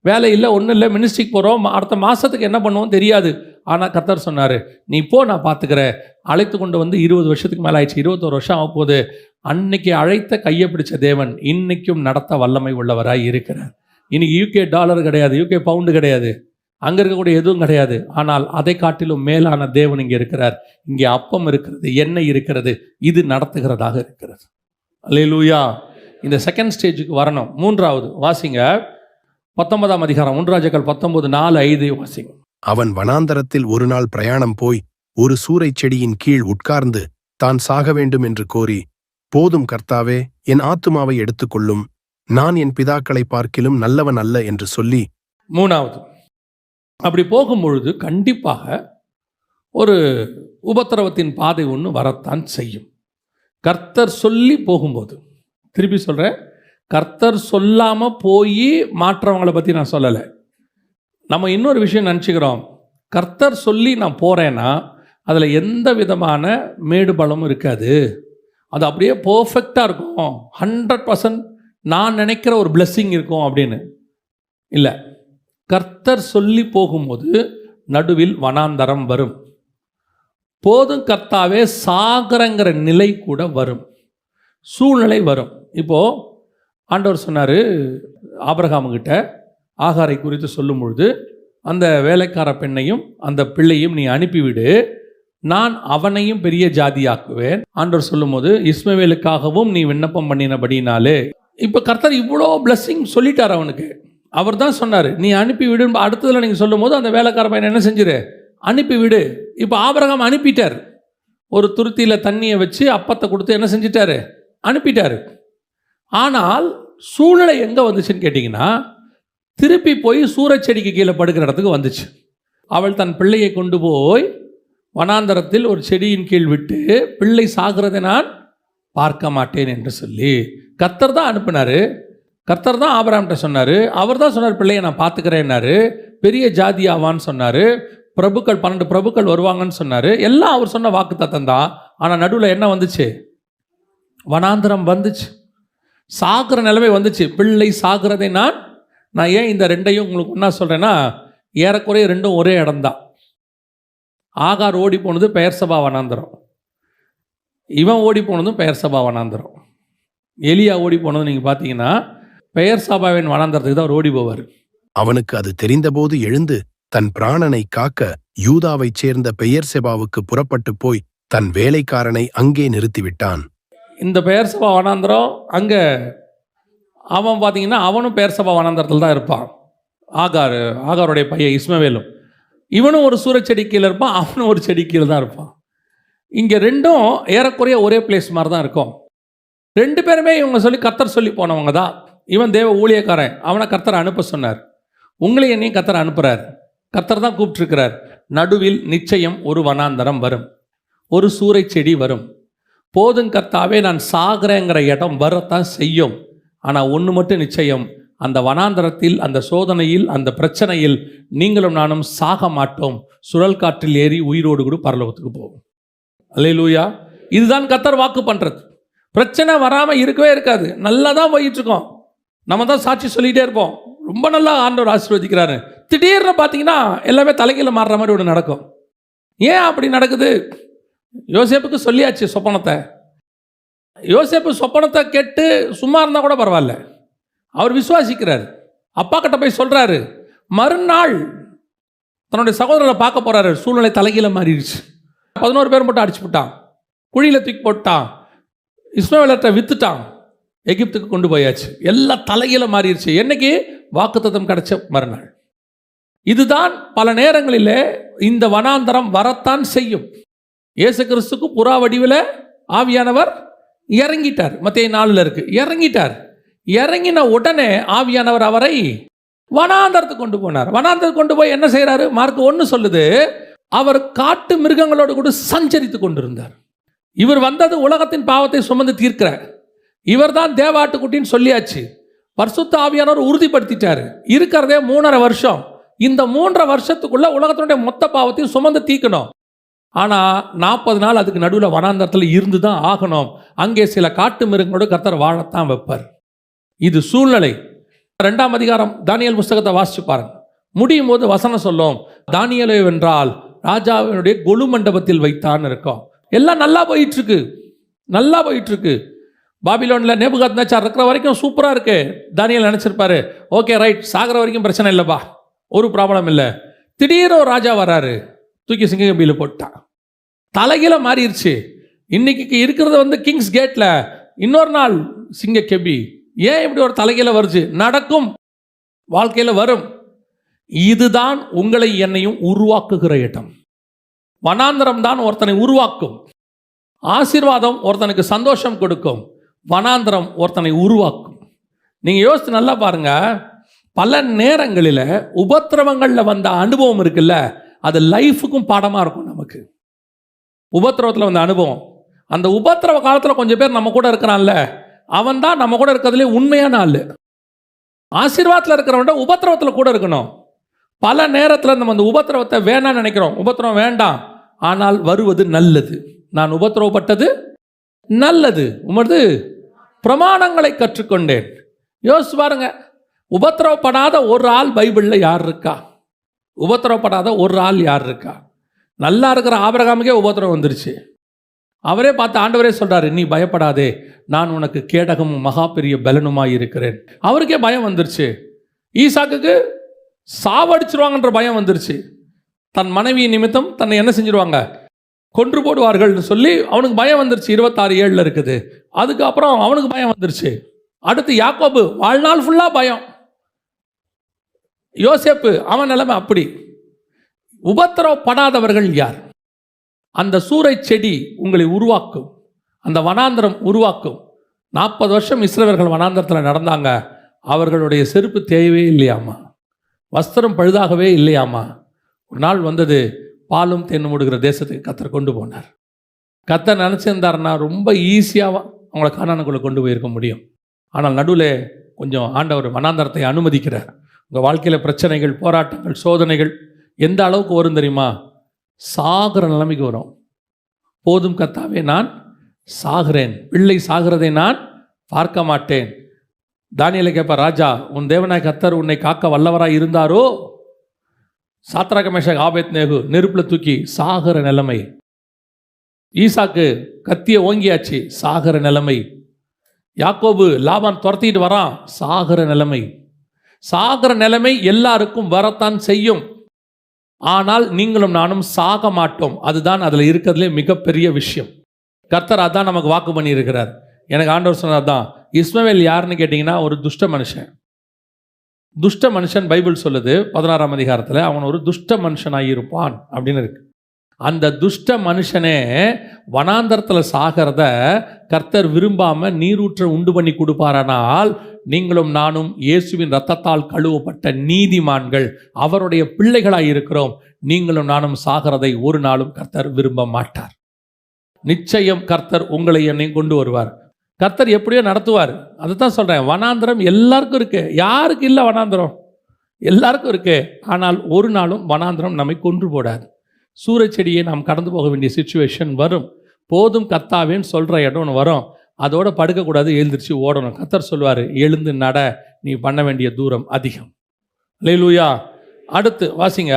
வேலை இல்லை, ஒன்றும் இல்லை, மினிஸ்ட்ரிக்கு போகிறோம், அடுத்த மாதத்துக்கு என்ன பண்ணுவோம் தெரியாது. ஆனால் கர்த்தர் சொன்னார், நீ போ, நான் பார்த்துக்கிறேன். அழைத்து கொண்டு வந்து 20 வருஷத்துக்கு மேலே ஆயிடுச்சு, 21 வருஷம் ஆக போகுது. அன்னைக்கு அழைத்த கையை பிடிச்ச தேவன் இன்னைக்கும் நடத்த வல்லமை உள்ளவராய் இருக்கிறார். இன்னைக்கு யூகே டாலர் கிடையாது, யூகே பவுண்டு கிடையாது, அங்கே இருக்கக்கூடிய எதுவும் கிடையாது. ஆனால் அதை காட்டிலும் மேலான தேவன் இங்கே இருக்கிறார். இங்கே அப்பம் இருக்கிறது, எண்ணெய் இருக்கிறது, இது நடத்துகிறதாக இருக்கிறது. அல்லேலூயா. இந்த செகண்ட் ஸ்டேஜுக்கு வரணும். மூன்றாவது வாசிங்க, 19ஆம் அதிகாரம் 1 ராஜாக்கள் 19:4-5 வாசிங்க. அவன் வனாந்தரத்தில் ஒரு நாள் பிரயாணம் போய் ஒரு சூரைச் செடியின் கீழ் உட்கார்ந்து தான் சாக வேண்டும் என்று கோரி, போதும் கர்த்தாவே, என் ஆத்துமாவை எடுத்துக்கொள்ளும், நான் என் பிதாக்களை பார்க்கிலும் நல்லவன் அல்ல என்று சொல்லி. மூணாவது, அப்படி போகும்பொழுது கண்டிப்பாக ஒரு உபத்திரவத்தின் பாதை ஒன்று வரத்தான் செய்யும். கர்த்தர் சொல்லி போகும்போது, திருப்பி சொல்கிறேன், கர்த்தர் சொல்லாமல் போய் மாற்றவங்களை பற்றி நான் சொல்லலை. நம்ம இன்னொரு விஷயம் நினச்சிக்கிறோம், கர்த்தர் சொல்லி நான் போகிறேன்னா அதில் எந்த விதமான மேடு பலமும் இருக்காது, அது அப்படியே பர்ஃபெக்டாக இருக்கும், 100% நான் நினைக்கிற ஒரு பிளெஸ்ஸிங் இருக்கும் அப்படின்னு. இல்லை, கர்த்தர் சொல்லி போகும்போது நடுவில் வனாந்தரம் வரும். போதும் கர்த்தாவே சாகரங்கிற நிலை கூட வரும், சூழ்நிலை வரும். இப்போது ஆண்டவர் சொன்னார் ஆபிரகாமுக்கிட்ட ஆகாரை குறித்து சொல்லும் பொழுது, அந்த வேலைக்கார பெண்ணையும் அந்த பிள்ளையும் நீ அனுப்பிவிடு, நான் அவனையும் பெரிய ஜாதியாக்குவேன். ஆண்டவர் சொல்லும் போது, இஸ்மவேலுக்காகவும் நீ விண்ணப்பம் பண்ணினபடினாலே. இப்போ கர்த்தர் இவ்வளோ பிளஸ்ஸிங் சொல்லிட்டார் அவனுக்கு. அவர் தான் சொன்னார், நீ அனுப்பிவிடு. அடுத்ததில் நீங்கள் சொல்லும் போது அந்த வேலைக்கார பையனை என்ன செஞ்சிரு, அனுப்பிவிடு. இப்போ ஆபிரகாம் அனுப்பிட்டார், ஒரு துருத்தியில் தண்ணியை வச்சு அப்பத்தை கொடுத்து என்ன செஞ்சிட்டாரு, அனுப்பிட்டார். ஆனால் சூழ்நிலை எங்கே வந்துச்சுன்னு கேட்டிங்கன்னா, திருப்பி போய் சூரச்செடிக்கு கீழே படுக்கிற இடத்துக்கு வந்துச்சு. அவள் தன் பிள்ளையை கொண்டு போய் வனாந்தரத்தில் ஒரு செடியின் கீழ் விட்டு, பிள்ளை சாகிறதை நான் பார்க்க மாட்டேன் என்று சொல்லி கர்த்தர் தான் அனுப்பினார். கர்த்தர் தான் ஆபிரகாம்கிட்ட சொன்னார். அவர் தான் சொன்னார், பிள்ளையை நான் பார்த்துக்கிறேன்னாரு, பெரிய ஜாதி ஆவான்னு சொன்னார், பிரபுக்கள் 12 பிரபுக்கள் வருவாங்கன்னு சொன்னார். எல்லாம் அவர் சொன்ன வாக்கு தத்தம் தான். ஆனால் நடுவில் என்ன வந்துச்சு, வனாந்தரம் வந்துச்சு, சாகிற நிலைமை வந்துச்சு. பிள்ளை சாகிறதை நான் ஏன் இந்த ரெண்டையும் உங்களுக்கு ஒன்றா சொல்கிறேன்னா, ஏறக்குறைய ரெண்டும் ஒரே இடம்தான். ஆகார் ஓடி போனது பெயர்சபா வனாந்தரம், இவன் ஓடி போனதும் பெயர்சபா வனாந்தரம். எலியா ஓடி போனதும் நீங்கள் பார்த்தீங்கன்னா பெயர்சபாவின் வனாந்தரத்துக்கு தான் அவர் ஓடி போவார். அவனுக்கு அது தெரிந்தபோது எழுந்து தன் பிராணனை காக்க யூதாவைச் சேர்ந்த பெயர்செபாவுக்கு புறப்பட்டு போய் தன் வேலைக்காரனை அங்கே நிறுத்திவிட்டான். இந்த பெயர்சபா வனாந்தரம் அங்கே அவன் பார்த்தீங்கன்னா அவனும் பெயர்சபா வனாந்தரத்தில் தான் இருப்பான். ஆகாருடைய பையன் இஸ்மவேலும், இவனும் ஒரு சூரச்செடி கீழே இருப்பான், அவனும் ஒரு செடி கீழே தான் இருப்பான். இங்கே ரெண்டும் ஏறக்குறைய ஒரே பிளேஸ் மாதிரி தான் இருக்கும். 2 பேருமே இவங்க சொல்லி கர்த்தர் சொல்லி போனவங்க தான். இவன் தேவ ஊழியக்காரன், அவனை கர்த்தர் அனுப்ப சொன்னார். உங்களை என்னையும் கர்த்தர் அனுப்புகிறார், கர்த்தர் தான் கூப்பிட்டுருக்கிறார். நடுவில் நிச்சயம் ஒரு வனாந்தரம் வரும், ஒரு சூறை செடி வரும். போதும் கர்த்தாவே, நான் சாகிறேங்கிற இடம் வரத்தான் செய்யும். ஆனால் ஒன்று மட்டும் நிச்சயம், அந்த வனாந்தரத்தில், அந்த சோதனையில், அந்த பிரச்சனையில் நீங்களும் நானும் சாக மாட்டோம். சுழல் காற்றில் ஏறி உயிரோடு கூட பரலோகத்துக்கு போவோம். அல்லேலூயா. இதுதான் கர்த்தர் வாக்கு பண்ணுறது. பிரச்சனை வராமல் இருக்கவே இருக்காது, நல்லா தான் போயிட்டுருக்கோம். நம்ம தான் சாட்சி சொல்லிகிட்டே இருப்போம், ரொம்ப நல்லா ஆண்டவர் ஆசீர்வதிக்கிறாரு. திடீர்னு பார்த்தீங்கன்னா எல்லாமே தலைகீழ மாறுற மாதிரி ஒன்று நடக்கும். ஏன் அப்படி நடக்குது? யோசேப்புக்கு சொல்லியாச்சு சொப்பனத்தை. யோசேப்பு சொப்பனத்தை கேட்டு சும்மா இருந்தால் கூட பரவாயில்ல, அவர் விசுவாசிக்கிறார். அப்பா கிட்ட போய் சொல்கிறாரு. மறுநாள் தன்னுடைய சகோதரரை பார்க்க போகிறாரு. சூழ்நிலை தலைகீழ மாறிடுச்சு. 11 பேர் மட்டும் அடிச்சு விட்டான், குழியில் தூக்கி போட்டான், இஸ்மவேலர்கிட்ட வித்துட்டான், எகிப்துக்கு கொண்டு போயாச்சு. எல்லாம் தலைகீழ மாறிடுச்சு. என்னைக்கு? வாக்குத்தத்தம் கிடைச்ச மறுநாள். இதுதான் பல நேரங்களில் இந்த வனாந்தரம் வரத்தான் செய்யும். இயேசு கிறிஸ்துக்கு புறா வடிவில் ஆவியானவர் இறங்கிட்டார். மத்தேயு 4 இருக்கு, இறங்கிட்டார். இறங்கின உடனே ஆவியானவர் அவரை வனாந்தரத்துக்கு கொண்டு போனார். வனாந்தரத்துக்கு கொண்டு போய் என்ன செய்கிறாரு? மார்க் 1 சொல்லுது, அவர் காட்டு மிருகங்களோடு கூட சஞ்சரித்து கொண்டிருந்தார். இவர் வந்தது உலகத்தின் பாவத்தை சுமந்து தீர்க்கிற, இவர் தான் தேவாட்டுக்குட்டின்னு சொல்லியாச்சு. பரிசுத்த ஆவியானவர் உறுதிப்படுத்திட்டாரு. இருக்கிறதே 3.5 வருஷம். இந்த 3.5 வருஷத்துக்குள்ள உலகத்தினுடைய மொத்த பாவத்தையும் சுமந்து தீர்க்கணும். ஆனால் 40 நாள் அதுக்கு நடுவில் வனாந்தரத்தில் இருந்து தான் ஆகணும். அங்கே சில காட்டு மிருகங்களோடு கர்த்தர் வாழத்தான் வைப்பார். இது சூழ்நிலை. 2ஆம் அதிகாரம் தானியேல் புஸ்தகத்தை வாசிச்சு பாருங்க. முடியும் போது வசனம் சொல்லும், தானியேலை வென்றால் ராஜாவினுடைய கொலு மண்டபத்தில் வைத்தான்னு இருக்கும். எல்லாம் நல்லா போயிட்டு இருக்கு, நல்லா போயிட்டு இருக்கு. பாபிலோனில் நேபுகாத்நேச்சார் இருக்கிற வரைக்கும் சூப்பராக இருக்கு. தானியேல் நினச்சிருப்பாரு, ஓகே ரைட், சாகிற வரைக்கும் பிரச்சனை இல்லைப்பா, ஒரு ப்ராப்ளம் இல்லை. திடீர்னு ஒரு ராஜா வராரு, தூக்கி சிங்கக்கம்பியில் போட்டான். தலைகீழ மாறிடுச்சு. இன்னைக்கு இருக்கிறது கிங்ஸ் கேட்டில், இன்னொரு நாள் சிங்கக்கம்பி. ஏன் இப்படி ஒரு தலைகீழ வருது? நடக்கும், வாழ்க்கையில் வரும். இதுதான் உங்களை என்னையும் உருவாக்குகிற இடம். வனாந்தரம் தான் ஒருத்தனை உருவாக்கும். ஆசீர்வாதம் ஒருத்தனுக்கு சந்தோஷம் கொடுக்கும். வனாந்தரம் ஒருத்தனை உருவாக்கும். நீங்கள் யோசித்து நல்லா பாருங்க. பல நேரங்களில் உபத்திரவங்களில் வந்த அனுபவம் இருக்குல்ல, அது லைஃபுக்கும் பாடமாக இருக்கும். நமக்கு உபத்திரவத்தில் வந்த அனுபவம், அந்த உபத்திரவ காலத்தில் கொஞ்சம் பேர் நம்ம கூட இருக்கிறான்ல, அவன் தான் நம்ம கூட இருக்கிறதுலே உண்மையான ஆள். ஆசீர்வாதத்தில் இருக்கிறவன் உபத்திரவத்தில் கூட இருக்கணும். பல நேரத்தில் நம்ம அந்த உபத்திரவத்தை வேணாம்னு நினைக்கிறோம். உபத்திரவம் வேண்டாம், ஆனால் வருவது நல்லது. நான் உபத்திரவப்பட்டது நல்லது, உமது பிரமாணங்களை கற்றுக்கொண்டேன். யோசிச்சு பாருங்க, உபத்திரவப்படாத ஒரு ஆள் பைபிளில் யார் இருக்கா? உபத்திரவப்படாத ஒரு ஆள் யார் இருக்கா? நல்லா இருக்கிற ஆபிரகாமுக்கே உபத்திரவம் வந்துருச்சு. அவரே பார்த்து ஆண்டவரே சொல்றாரு, நீ பயப்படாதே, நான் உனக்கு கேடகமும் மகா பெரிய பலனுமாய் இருக்கிறேன். அவருக்கே பயம் வந்துருச்சு. ஈசாக்குக்கு சாவடிச்சிருவாங்கன்ற பயம் வந்துருச்சு. தன் மனைவி நிமித்தம் தன்னை என்ன செஞ்சிருவாங்க, கொன்று போடுவார்கள்னு சொல்லி அவனுக்கு பயம் வந்துருச்சு. 26:7 இருக்குது. அதுக்கப்புறம் அவனுக்கு பயம் வந்துருச்சு. அடுத்து யாக்கோபு வாழ்நாள் ஃபுல்லாக பயம். யோசேப்பு அவன் நிலைமை அப்படி. உபத்திரவப்படாதவர்கள் யார்? அந்த சூறை செடி உங்களை உருவாக்கும், அந்த வனாந்தரம் உருவாக்கும். 40 வருஷம் இஸ்ரவேலர்கள் வனாந்தரத்தில் நடந்தாங்க. அவர்களுடைய செருப்பு தேவையே இல்லையாமா, வஸ்திரம் பழுதாகவே இல்லையாமா. ஒரு நாள் வந்தது, பாலும் தேனும் ஓடுகிற தேசத்துக்கு கர்த்தர் கொண்டு போனார். கர்த்தர் நினச்சிருந்தாருன்னா ரொம்ப ஈஸியாக அவங்கள கானானுக்குள்ளே கொண்டு போயிருக்க முடியும். ஆனால் நடுவில் கொஞ்சம் ஆண்டவர் வனாந்தரத்தை அனுமதிக்கிறார். உங்கள் வாழ்க்கையில் பிரச்சனைகள், போராட்டங்கள், சோதனைகள் எந்த அளவுக்கு வரும் தெரியுமா? சாகிற நிலைமைக்கு வரும். போதும் கர்த்தாவே, நான் சாகிறேன், பிள்ளை சாகிறதை நான் பார்க்க மாட்டேன். தானியேலை கேட்பார், ராஜா, உன் தேவனாய் கர்த்தர் உன்னை காக்க வல்லவராய் இருந்தாரோ? சாத்ராக் மேஷாக் ஆபேத்நேகு நெருப்பில் தூக்கி சாகிற நிலைமை. ஈசாக்கு கத்தியை ஓங்கியாச்சு, சாகிற நிலைமை. யாக்கோபு லாபான் துரத்திட்டு வரான், சாகிற நிலைமை. சாகிற நிலைமை எல்லாருக்கும் வரத்தான் செய்யும். ஆனால் நீங்களும் நானும் சாக மாட்டோம். அதுதான் அதில் இருக்கிறதுலே மிகப்பெரிய விஷயம். கர்த்தர் அதான் நமக்கு வாக்கு பண்ணி இருக்கிறார். எனக்கு ஆண்டவர் சொன்னதான். இஸ்மவேல் யாருன்னு கேட்டிங்கன்னா ஒரு துஷ்ட மனுஷன். துஷ்ட மனுஷன் பைபிள் சொல்லுது 16ஆம் அதிகாரத்தில் அவன் ஒரு துஷ்ட மனுஷனாக இருப்பான் அப்படின்னு இருக்கு. அந்த துஷ்ட மனுஷனே வனாந்தரத்தில் சாகிறத கர்த்தர் விரும்பாமல் நீரூற்ற உண்டு பண்ணி கொடுப்பாரானால், நீங்களும் நானும் இயேசுவின் இரத்தத்தால் கழுவப்பட்ட நீதிமான்கள், அவருடைய பிள்ளைகளாய் இருக்கிறோம். நீங்களும் நானும் சாகிறதை ஒரு நாளும் கர்த்தர் விரும்ப மாட்டார். நிச்சயம் கர்த்தர் உங்களை என்னையும் கொண்டு வருவார். கர்த்தர் எப்படியோ நடத்துவார். அதுதான் சொல்கிறேன், வனாந்தரம் எல்லாருக்கும் இருக்கு. யாருக்கு இல்லை வனாந்தரம்? எல்லாருக்கும் இருக்கு. ஆனால் ஒரு நாளும் வனாந்தரம் நம்மை கொன்று போடாது. சூறைச்செடியை நாம் கடந்து போக வேண்டிய சிச்சுவேஷன் வரும். போதும் கர்த்தாவேன்னு சொல்கிற இடம் ஒன்று வரும். அதோட படுக்கக்கூடாது, எழுந்திரிச்சு ஓடணும். கர்த்தர் சொல்வார், எழுந்து நட, நீ பண்ண வேண்டிய தூரம் அதிகம். அல்லேலூயா. அடுத்து வாசிங்க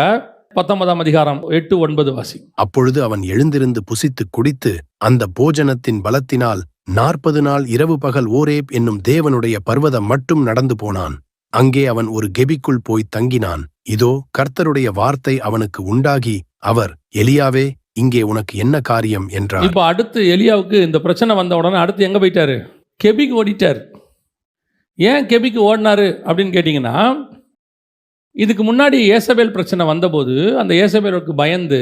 19ஆம் அதிகாரம் 8-9 வாசி. அப்பொழுது அவன் எழுந்திருந்து புசித்து குடித்து அந்த போஜனத்தின் பலத்தினால் 40 நாள் இரவு பகல் ஓரேப் என்னும் தேவனுடைய பர்வதம் மட்டும் நடந்து போனான். அங்கே அவன் ஒரு கெபிக்குள் போய் தங்கினான். இதோ கர்த்தருடைய வார்த்தை அவனுக்கு உண்டாகி, அவர், எலியாவே, இங்கே உனக்கு என்ன காரியம் என்றார். இப்போ அடுத்து எலியாவுக்கு இந்த பிரச்சனை வந்த உடனே அடுத்து எங்கே போயிட்டாரு? கெபிக்கு ஓடிட்டார். ஏன் கெபிக்கு ஓடினாரு அப்படின்னு கேட்டிங்கன்னா, இதுக்கு முன்னாடி ஏசபேல் பிரச்சனை வந்தபோது அந்த ஏசபேலுக்கு பயந்து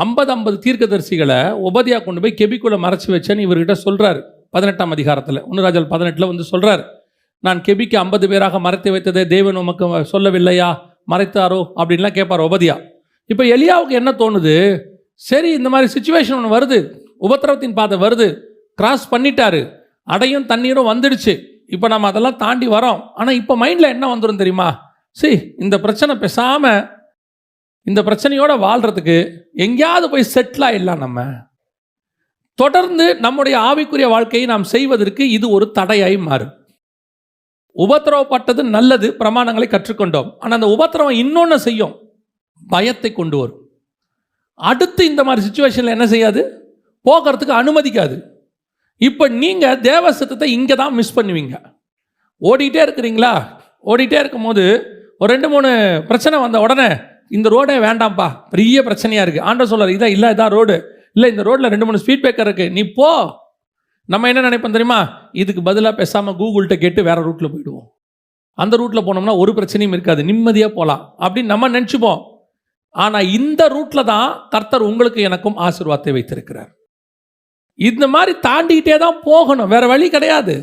50 தீர்க்கதரிசிகளை ஒபதியா கொண்டு போய் கெபிக்குள்ள மறைச்சி வச்சேன்னு இவர்கிட்ட சொல்கிறார். 18ஆம் அதிகாரத்தில் 1 ராஜாக்கள் 18 வந்து சொல்கிறார். நான் கெபிக்கு 50 பேராக மறைத்து வைத்ததை தேவன் உமக்கு சொல்லவில்லையா, மறைத்தாரோ அப்படின்லாம் கேட்பார் ஒபதியா. இப்போ எலியாவுக்கு என்ன தோணுது, சரி இந்த மாதிரி சுச்சுவேஷன் ஒன்று வருது, உபத்திரவத்தின் பாதை வருது, கிராஸ் பண்ணிட்டாரு, அடையும் தண்ணீரும் வந்துடுச்சு, இப்போ நம்ம அதெல்லாம் தாண்டி வரோம். ஆனால் இப்போ மைண்டில் என்ன வந்துடும் தெரியுமா, இந்த பிரச்சனை பேசாமல் இந்த பிரச்சனையோட வாழ்கிறதுக்கு எங்கேயாவது போய் செட்டில் ஆகிடலாம். நம்ம தொடர்ந்து நம்முடைய ஆவிக்குரிய வாழ்க்கையை நாம் செய்வதற்கு இது ஒரு தடையாய் மாறும். உபத்திரவப்பட்டது நல்லது, பிரமாணங்களை கற்றுக்கொண்டோம். ஆனால் அந்த உபத்திரவம் இன்னொன்று செய்யும், பயத்தை கொண்டு வரும். அடுத்து இந்த மாதிரி சுச்சுவேஷனில் என்ன செய்யாது, போகிறதுக்கு அனுமதிக்காது. இப்போ நீங்கள் தேவ சித்தத்தை இங்கே தான் மிஸ் பண்ணுவீங்க. ஓடிட்டே இருக்கிறீங்களா, ஓடிட்டே இருக்கும்போது ஒரு 2-3 பிரச்சனை வந்த உடனே இந்த ரோடே வேண்டாம்ப்பா, பெரிய பிரச்சனையாக இருக்குது, ஆண்டவர் சொல்கிறார் இதான் ரோடு இல்லை, இந்த ரோட்டில் 2-3 ஸ்பீட் பிரேக்கர் இருக்குது, நீ போ. நம்ம என்ன நினைப்போம் தெரியுமா, இதுக்கு பதிலாக பேசாமல் கூகுள்கிட்ட கேட்டு வேறு ரூட்டில் போயிடுவோம். அந்த ரூட்டில் போனோம்னா ஒரு பிரச்சனையும் இருக்காது, நிம்மதியாக போகலாம் அப்படின்னு நம்ம நினச்சிப்போம். ஆனால் இந்த ரூட்டில் தான் கர்த்தர் உங்களுக்கு எனக்கும் ஆசீர்வாதத்தை வைத்திருக்கிறார். இந்த மாதிரி தாண்டிக்கிட்டே தான் போகணும், வேறு வழி கிடையாது.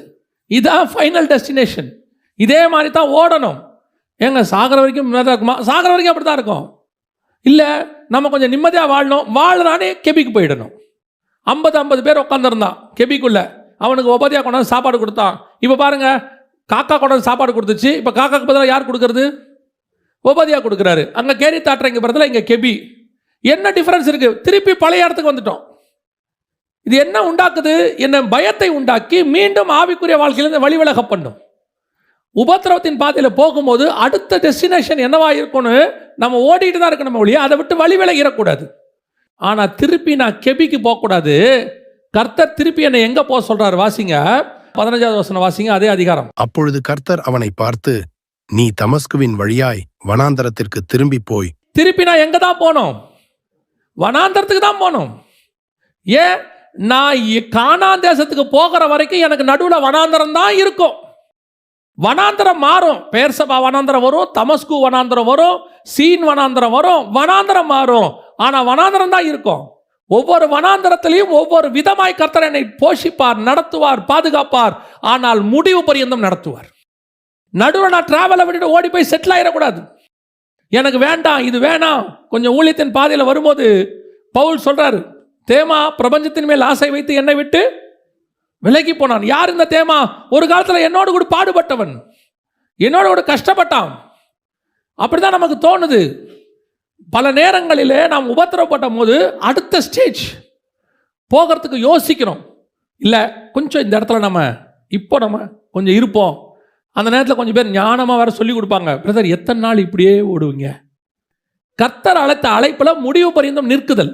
இதுதான் ஃபைனல் டெஸ்டினேஷன். இதே மாதிரி தான் ஓடணும். ஏங்க சாகிற வரைக்கும் தான் இருக்குமா, சாகிற வரைக்கும் அப்படி தான் இருக்கும். இல்லை நம்ம கொஞ்சம் நிம்மதியாக வாழணும், வாழ்றானே கெபிக்கு போயிடணும். 50 பேர் உட்காந்துருந்தான் கெபிக்குள்ளே, அவனுக்கு ஒபதியா கொண்டாந்து சாப்பாடு கொடுத்தான். இப்போ பாருங்க, காக்கா கொண்டாந்து சாப்பாடு கொடுத்துச்சு. இப்போ காக்காக்கு பதிலாக யார் கொடுக்கறது, ஒபதியா கொடுக்குறாரு. அங்கே கேரி தாட்டுறங்க படத்தில் இங்கே கெபி. என்ன டிஃபரன்ஸ் இருக்குது, திருப்பி பழைய இடத்துக்கு வந்துட்டோம். இது என்ன உண்டாக்குது, என்ன பயத்தை உண்டாக்கி மீண்டும் ஆவிக்குரிய வாழ்க்கையிலிருந்து வழிவிலக பண்ணும். உபத்திரவத்தின் பாதையில் போகும்போது அடுத்த டெஸ்டினேஷன் என்னவா இருக்கும்னு நம்ம ஓடிட்டு தான் இருக்கணும் ஒழிய அதை விட்டு வழி விலகிடக்கூடாது. ஆனால் திருப்பி நான் கெபிக்கு போகக்கூடாது. கர்த்தர் திருப்பி என்னை எங்கே போக சொல்கிறார் வாசிங்க, 15வது வசனம் வாசிங்க, அதே அதிகாரம். அப்பொழுது கர்த்தர் அவனை பார்த்து, நீ தமஸ்குவின் வழியாய் வனாந்தரத்திற்கு திரும்பி போய். திருப்பி நான் எங்கே தான் போனோம், வனாந்தரத்துக்கு தான் போனோம். ஏன், நான் கானான் தேசத்துக்கு போகிற வரைக்கும் எனக்கு நடுவில் வனாந்தரம் தான் இருக்கும். வனாந்தரம் மாறும், பேர்சபா வனாந்தரம் வரும், தமஸ்கு வனாந்தரம் வரும், சீன் வனாந்தரம் வரும், வனாந்தரம் மாறும். ஆனால் வனாந்தரம் தான் இருக்கும். ஒவ்வொரு வனாந்தரத்திலையும் ஒவ்வொரு விதமாய் கர்த்தர் என்னை போஷிப்பார், நடத்துவார், பாதுகாப்பார். ஆனால் முடிவு பரியந்தம் நடத்துவார். நடுவில் நான் டிராவலை விட்டுட்டு ஓடி போய் செட்டில் ஆகிடக்கூடாது. எனக்கு வேண்டாம், இது வேணாம். கொஞ்சம் ஊழியத்தின் பாதையில் வரும்போது பவுல் சொல்றாரு, தேமா பிரபஞ்சத்தின் மேல் ஆசை வைத்து என்னை விட்டு விலகி போனான். யார் இந்த தேமா? ஒரு காலத்தில் என்னோடு கூட பாடுபட்டவன், என்னோட கூட கஷ்டப்பட்டான். அப்படிதான் நமக்கு தோணுது. பல நேரங்களிலே நாம் உபத்திரப்பட்ட போது அடுத்த ஸ்டேஜ் போகிறதுக்கு யோசிக்கிறோம். இல்லை கொஞ்சம் இந்த இடத்துல நம்ம கொஞ்சம் இருப்போம். அந்த நேரத்தில் கொஞ்சம் பேர் ஞானமாக வேற சொல்லி கொடுப்பாங்க, பிரதர் எத்தனை நாள் இப்படியே ஓடுவீங்க. கர்த்தர் அழைத்த அழைப்பில் முடிவு பரியந்தம் நிற்குதல்.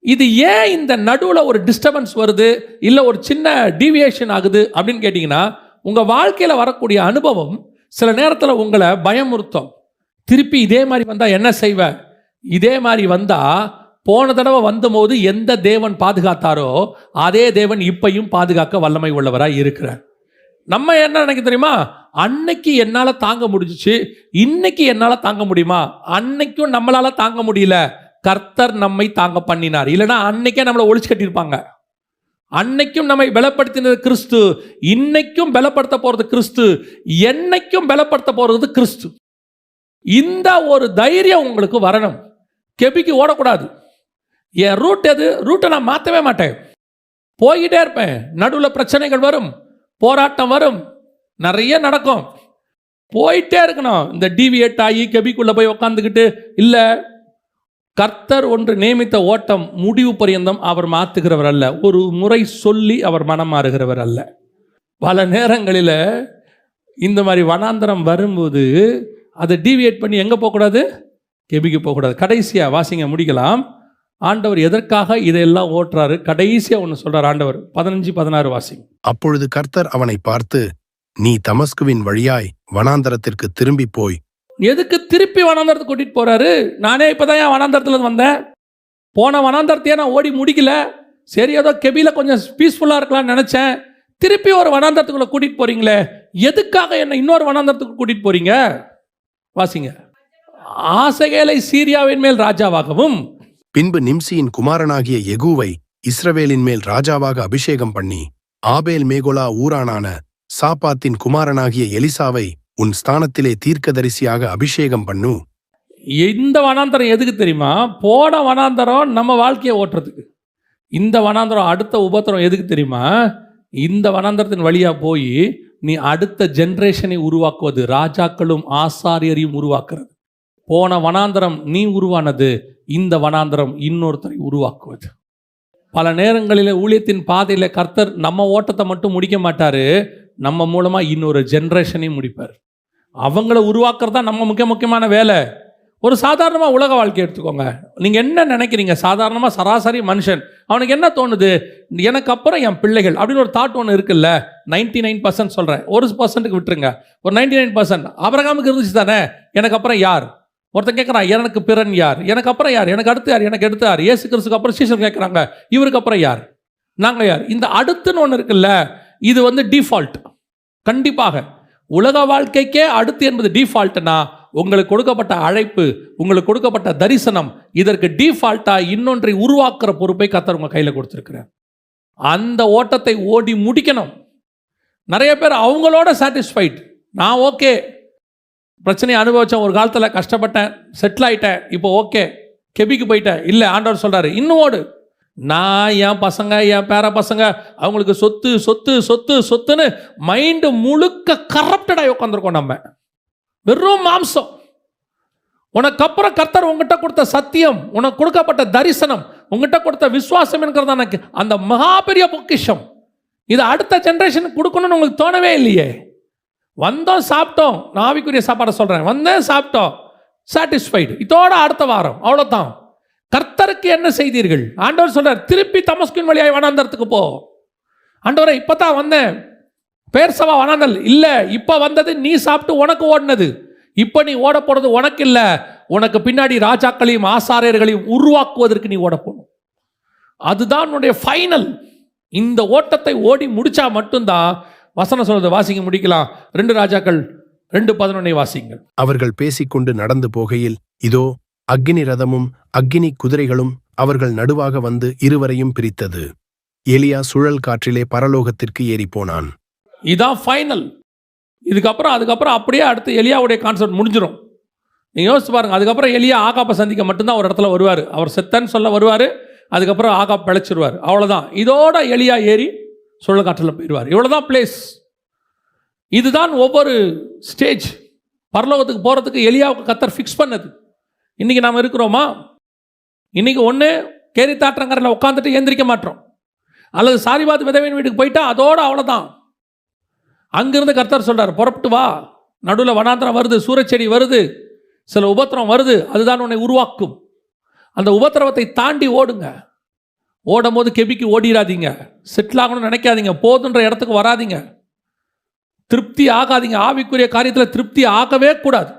இது ஏன் இந்த நடுவில் ஒரு டிஸ்டர்பன்ஸ் வருது, இல்லை ஒரு சின்ன டீவியேஷன் ஆகுது அப்படின்னு கேட்டிங்கன்னா, உங்கள் வாழ்க்கையில் வரக்கூடிய அனுபவம் சில நேரத்தில் உங்களை பயமுறுத்தும். திருப்பி இதே மாதிரி வந்தால் என்ன செய்வ, இதே மாதிரி வந்தால் போன தடவை வந்தபோது எந்த தேவன் பாதுகாத்தாரோ அதே தேவன் இப்பையும் பாதுகாக்க வல்லமை உள்ளவராக இருக்கிறார். நம்ம என்ன நினைக்க தெரியுமா, அன்னைக்கு என்னால் தாங்க முடிஞ்சிச்சு, இன்னைக்கு என்னால் தாங்க முடியுமா? அன்னைக்கும் நம்மளால் தாங்க முடியல, கர்த்தர் நம்மை தாங்க பண்ணினார். இல்லைன்னா அன்னைக்கே நம்மளை ஒழிச்சு கட்டியிருப்பாங்க. அன்னைக்கும் நம்மை பலப்படுத்தினது கிறிஸ்து, இன்னைக்கும் பலப்படுத்த போறது கிறிஸ்து, என்னைக்கும் பலப்படுத்த போறது கிறிஸ்து. இந்த ஒரு தைரியம் உங்களுக்கு வரணும். கெபிக்கு ஓடக்கூடாது. என் ரூட் எது, ரூட்டை நான் மாற்றவே மாட்டேன், போய்கிட்டே இருப்பேன். நடுவில் பிரச்சனைகள் வரும், போராட்டம் வரும், நிறைய நடக்கும், போயிட்டே இருக்கணும். இந்த டிவியேட் ஆகி கெபிக்குள்ள போய் உக்காந்துக்கிட்டு இல்லை. கர்த்தர் ஒன்று நியமித்த ஓட்டம் முடிவு பரியந்தம் அவர் மாற்றுகிறவர் அல்ல. ஒரு முறை சொல்லி அவர் மனம் மாறுகிறவர் அல்ல. பல நேரங்களில் இந்த மாதிரி வனாந்தரம் வரும்போது அதை டீவியேட் பண்ணி எங்கே போகக்கூடாது, கெபிக்கு போகக்கூடாது. கடைசியாக வாசிங்க, முடிக்கலாம். ஆண்டவர் எதற்காக இதையெல்லாம் ஓட்டுறாரு, கடைசியாக ஒன்று சொல்கிறார் ஆண்டவர். 15-16 வாசிங்க. அப்பொழுது கர்த்தர் அவனை பார்த்து, நீ தமஸ்குவின் வழியாய் வனாந்தரத்திற்கு திரும்பி போய். எதுக்கு திருப்பி வனாந்தரத்துக்கு கூட்டிகிட்டு போகிறாரு? நானே இப்போ தான் என் வனாந்தரத்தில் வந்தேன், போன வனாந்தரத்தையே நான் ஓடி முடிக்கல. சரி ஏதோ கெபியில் கொஞ்சம் பீஸ்ஃபுல்லாக இருக்கலாம்னு நினச்சேன். திருப்பி ஒரு வனாந்தரத்துக்குள்ளே கூட்டிகிட்டு போகிறீங்களே, எதுக்காக என்னை இன்னொரு வனாந்தரத்துக்கு கூட்டிகிட்டு போகிறீங்க? வாசிங்க. ஆசகேலை சீரியாவின் மேல் ராஜாவாகவும், பின்பு நிம்சியின் குமாரனாகிய யெகூவை இஸ்ரவேலின் மேல் ராஜாவாக அபிஷேகம் பண்ணி, ஆபேல் மேகொலா ஊரானான சாப்பாத்தின் குமாரனாகிய எலிசாவை உன் ஸ்தானத்திலே தீர்க்கதரிசியாக அபிஷேகம் பண்ணு. இந்த வனாந்தரம் எதுக்கு தெரியுமா? போன வனாந்தரம் நம்ம வாழ்க்கையை ஓட்டுறதுக்கு. இந்த வனாந்தரம், அடுத்த உபத்திரம் எதுக்கு தெரியுமா? இந்த வனாந்தரத்தின் வழியாக போய் நீ அடுத்த ஜென்ரேஷனை உருவாக்குவது, ராஜாக்களும் ஆசாரியரையும் உருவாக்குறது. போன வனாந்தரம் நீ உருவானது, இந்த வனாந்தரம் இன்னொருத்தரை உருவாக்குவது. பல நேரங்களில் ஊழியத்தின் பாதையில் கர்த்தர் நம்ம ஓட்டத்தை மட்டும் முடிக்க மாட்டார், நம்ம மூலமாக இன்னொரு ஜென்ரேஷனையும் முடிப்பார். அவங்கள உருவாக்குறது தான் நம்ம முக்கியமான வேலை. ஒரு சாதாரணமாக உலக வாழ்க்கை எடுத்துக்கோங்க. நீங்கள் என்ன நினைக்கிறீங்க? சாதாரணமாக சராசரி மனுஷன் அவனுக்கு என்ன தோணுது? எனக்கு அப்புறம் என் பிள்ளைகள் அப்படின்னு ஒரு தாட் ஒன்று இருக்குல்ல. 99% சொல்கிறேன், 1% விட்டுருங்க. ஒரு 99% ஆபிரகாமுக்கு இருந்துச்சு தானே, எனக்கு அப்புறம் யார்? ஒருத்தன் கேட்குறான், எனக்கு பிறன் யார்? எனக்கு அப்புறம் யார்? எனக்கு அடுத்து யார்? எனக்கு எடுத்து யார்? இயேசு கிறிஸ்துக்கு அப்புறம் சீஷர் கேட்குறாங்க, இவருக்கு அப்புறம் யார்? நாங்கள் யார்? இந்த அடுத்துன்னு ஒன்று இருக்குல்ல, இது டிஃபால்ட். கண்டிப்பாக உலக வாழ்க்கைக்கே அடுத்து என்பது டிஃபால்ட்னா, உங்களுக்கு கொடுக்கப்பட்ட அழைப்பு, உங்களுக்கு கொடுக்கப்பட்ட தரிசனம், இதற்கு டிஃபால்ட்டாக இன்னொன்றை உருவாக்குற பொறுப்பை கர்த்தர் உங்கள் கையில் கொடுத்துருக்கிறார். அந்த ஓட்டத்தை ஓடி முடிக்கணும். நிறைய பேர் அவங்களோட சாட்டிஸ்ஃபைட். நான் ஓகே, பிரச்சனையை அனுபவித்தேன், ஒரு காலத்தில் கஷ்டப்பட்டேன், செட்டில் ஆகிட்டேன், இப்போ ஓகே, கெபிக்கு போயிட்டேன். இல்லை, ஆண்டவர் சொல்கிறாரு இன்னும் ஓடு. நான் என் பசங்க, என் பேர பசங்க, அவங்களுக்கு சொத்து சொத்து சொத்து சொத்துன்னு மைண்டு முழுக்க கரப்டடாக உட்காந்துருக்கோம். நம்ம வெறும் மாம்சம். உனக்கு அப்புறம் கர்த்தர் உங்ககிட்ட கொடுத்த சத்தியம், உனக்கு கொடுக்கப்பட்ட தரிசனம், உங்ககிட்ட கொடுத்த விசுவாசம் என்கிறது எனக்கு அந்த மகா பெரிய பொக்கிஷம். இது அடுத்த ஜென்ரேஷனுக்கு கொடுக்கணும்னு உங்களுக்கு தோணவே இல்லையே. வந்தோம், சாப்பிட்டோம், நான் ஆவிக்குரிய சாப்பாடை சொல்கிறேன், வந்தேன், சாப்பிட்டோம், சாட்டிஸ்ஃபைடு, இதோட அடுத்த வாரம் அவ்வளோதான். கர்த்தருக்கு என்ன செய்தீர்கள்? ஆண்டவர் சொல்றார், திருப்பி தமஸ்கின் வழியாய் வனாந்தரத்துக்கு போ. ஆண்டவரே, இப்போ தான் வந்தேன், பேர்சவா வனாந்தல் இல்லை, இப்போ வந்தது நீ சாப்பிட்டு உனக்கு ஓடினது. இப்போ நீ ஓட போறது உனக்கு இல்லை, உனக்கு பின்னாடி ராஜாக்களையும் ஆசாரியர்களையும் உருவாக்குவதற்கு நீ ஓட போகணும். அதுதான் உன்னுடைய ஃபைனல். இந்த ஓட்டத்தை ஓடி முடிச்சா மட்டும்தான் வசனம் சொல்றது. வாசிங்க, முடிக்கலாம். 2 ராஜாக்கள் 2:11 வாசிங்கள். அவர்கள் பேசிக்கொண்டு நடந்து போகையில், இதோ அக்கினி ரதமும் அக்கினி குதிரைகளும் அவர்கள் நடுவாக வந்து இருவரையும் பிரித்தது. எலியா சுழல் காற்றிலே பரலோகத்திற்கு ஏறி போனான். இதான் ஃபைனல். அதுக்கப்புறம் அப்படியே அடுத்து எலியாவுடைய கான்செப்ட் முடிஞ்சிடும். நீங்கள் யோசிச்சு பாருங்க. அதுக்கப்புறம் எலியா ஆகாப்பை சந்திக்க மட்டும்தான் ஒரு இடத்துல வருவார். அவர் செத்தன்னு சொல்ல வருவார், அதுக்கப்புறம் ஆகாப் பிழைச்சிருவார், அவ்வளோதான். இதோட எலியா ஏறி சுழல் காற்றில் போயிடுவார். இவ்வளோதான் பிளேஸ். இதுதான் ஒவ்வொரு ஸ்டேஜ். பரலோகத்துக்கு போகிறதுக்கு எலியாவுக்கு கர்த்தர் ஃபிக்ஸ் பண்ணது. இன்றைக்கி நாம் இருக்கிறோமா? இன்றைக்கி ஒன்று கேரித்தாற்றங்கரையில் உட்காந்துட்டு எந்திரிக்க மாட்டோம், அல்லது சாரிபாத் விதவையின் வீட்டுக்கு போயிட்டா அதோடு அவ்வளோதான். அங்கிருந்து கர்த்தர் சொல்கிறார், புறப்பட்டு வா, நடுவில் வனாந்திரம் வருது, சூரச்செடி வருது, சில உபத்திரம் வருது, அதுதான் உன்னை உருவாக்கும். அந்த உபத்திரவத்தை தாண்டி ஓடுங்க. ஓடும் போது கெபிக்கு ஓடிடாதீங்க, செட்டில் ஆகணும்னு நினைக்காதீங்க, போதுன்ற இடத்துக்கு வராதிங்க, திருப்தி ஆகாதீங்க. ஆவிக்குரிய காரியத்தில் திருப்தி ஆகவே கூடாது.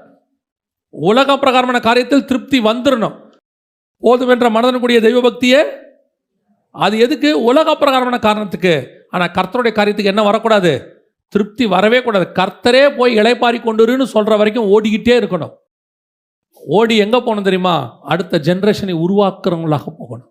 உலக பிரகாரமான காரியத்தில் திருப்தி வந்துடணும். போதும் என்ற மனதனுடைய தெய்வ பக்தியே அது எதுக்கு? உலக பிரகாரமான காரணத்துக்கு. ஆனால் கர்த்தருடைய காரியத்துக்கு என்ன வரக்கூடாது? திருப்தி வரவே கூடாது. கர்த்தரே போய் இளைப்பாரி கொண்டுருன்னு சொல்கிற வரைக்கும் ஓடிக்கிட்டே இருக்கணும். ஓடி எங்கே போகணும் தெரியுமா? அடுத்த ஜென்ரேஷனை உருவாக்குறவங்களாக போகணும்.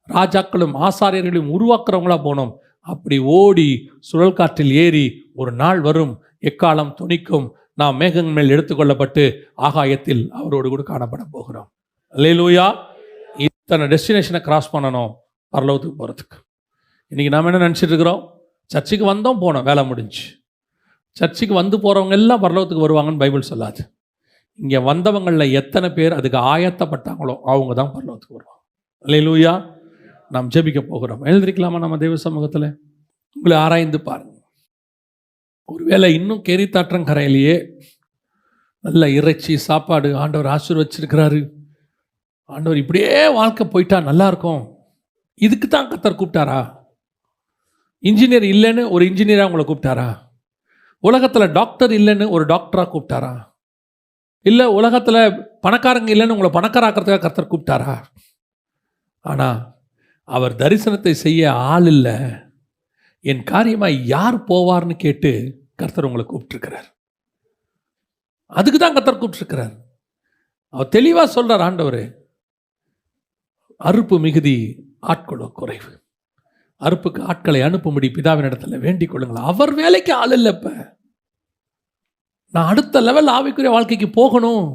ராஜாக்களும் ஆசாரியர்களையும் உருவாக்குறவங்களாக போகணும். அப்படி ஓடி சுழல் காற்றில் ஏறி ஒரு நாள் வரும், எக்காலம் துணிக்கும், நாம் மேகங்கள் மேல் எடுத்துக்கொள்ளப்பட்டு ஆகாயத்தில் அவரோடு கூட காணப்பட போகிறோம். அல்லேலூயா. இத்தனை டெஸ்டினேஷனை கிராஸ் பண்ணணும் பரலோகத்துக்கு போகிறதுக்கு. இன்றைக்கி நாம் என்ன நினச்சிட்டு இருக்கிறோம்? சர்ச்சுக்கு வந்தோம், போனோம், வேலை முடிஞ்சு. சர்ச்சுக்கு வந்து போகிறவங்க எல்லாம் பரலோகத்துக்கு வருவாங்கன்னு பைபிள் சொல்லாது. இங்கே வந்தவங்களில் எத்தனை பேர் அதுக்கு ஆயத்தப்பட்டாங்களோ அவங்க தான் பரலோகத்துக்கு வருவாங்க. அல்லேலூயா. நாம் ஜெபிக்க போகிறோம். எழுந்திருக்கலாமா நம்ம தெய்வ சமூகத்தில்? உங்களை ஆராய்ந்து பாருங்கள். ஒருவேளை இன்னும் கேரித்தாற்றங்கரையிலேயே நல்ல இறைச்சி சாப்பாடு ஆண்டவர் ஆசீர்வச்சிருக்கிறாரு, ஆண்டவர் இப்படியே வாழ்க்கை போயிட்டா நல்லா இருக்கும், இதுக்கு தான் கர்த்தர் கூப்பிட்டாரா? இன்ஜினியர் இல்லைன்னு ஒரு இன்ஜினியராக உங்களை கூப்பிட்டாரா? உலகத்தில் டாக்டர் இல்லைன்னு ஒரு டாக்டராக கூப்பிட்டாரா? இல்லை உலகத்தில் பணக்காரங்க இல்லைன்னு உங்களை பணக்காராக்கிறதுக்காக கர்த்தர் கூப்பிட்டாரா? ஆனால் அவர் தரிசனத்தை செய்ய ஆள் இல்லை, என் காரியமாக யார் போவார்னு கேட்டு கர்த்தர் உங்களை கூப்பிட்டுருக்கிறார். அதுக்கு தான் கர்த்தர் கூப்பிட்டுருக்கிறார். அவர் தெளிவாக சொல்கிறார், ஆண்டவர் அறுப்பு மிகுதி, ஆட்களோ குறைவு. அறுப்புக்கு ஆட்களை அனுப்பும்படி பிதாவின் இடத்துல வேண்டிக் கொள்ளுங்கள். அவர் வேலைக்கு ஆள் இல்லை. இப்ப நான் அடுத்த லெவல் ஆவிக்குரிய வாழ்க்கைக்கு போகணும்,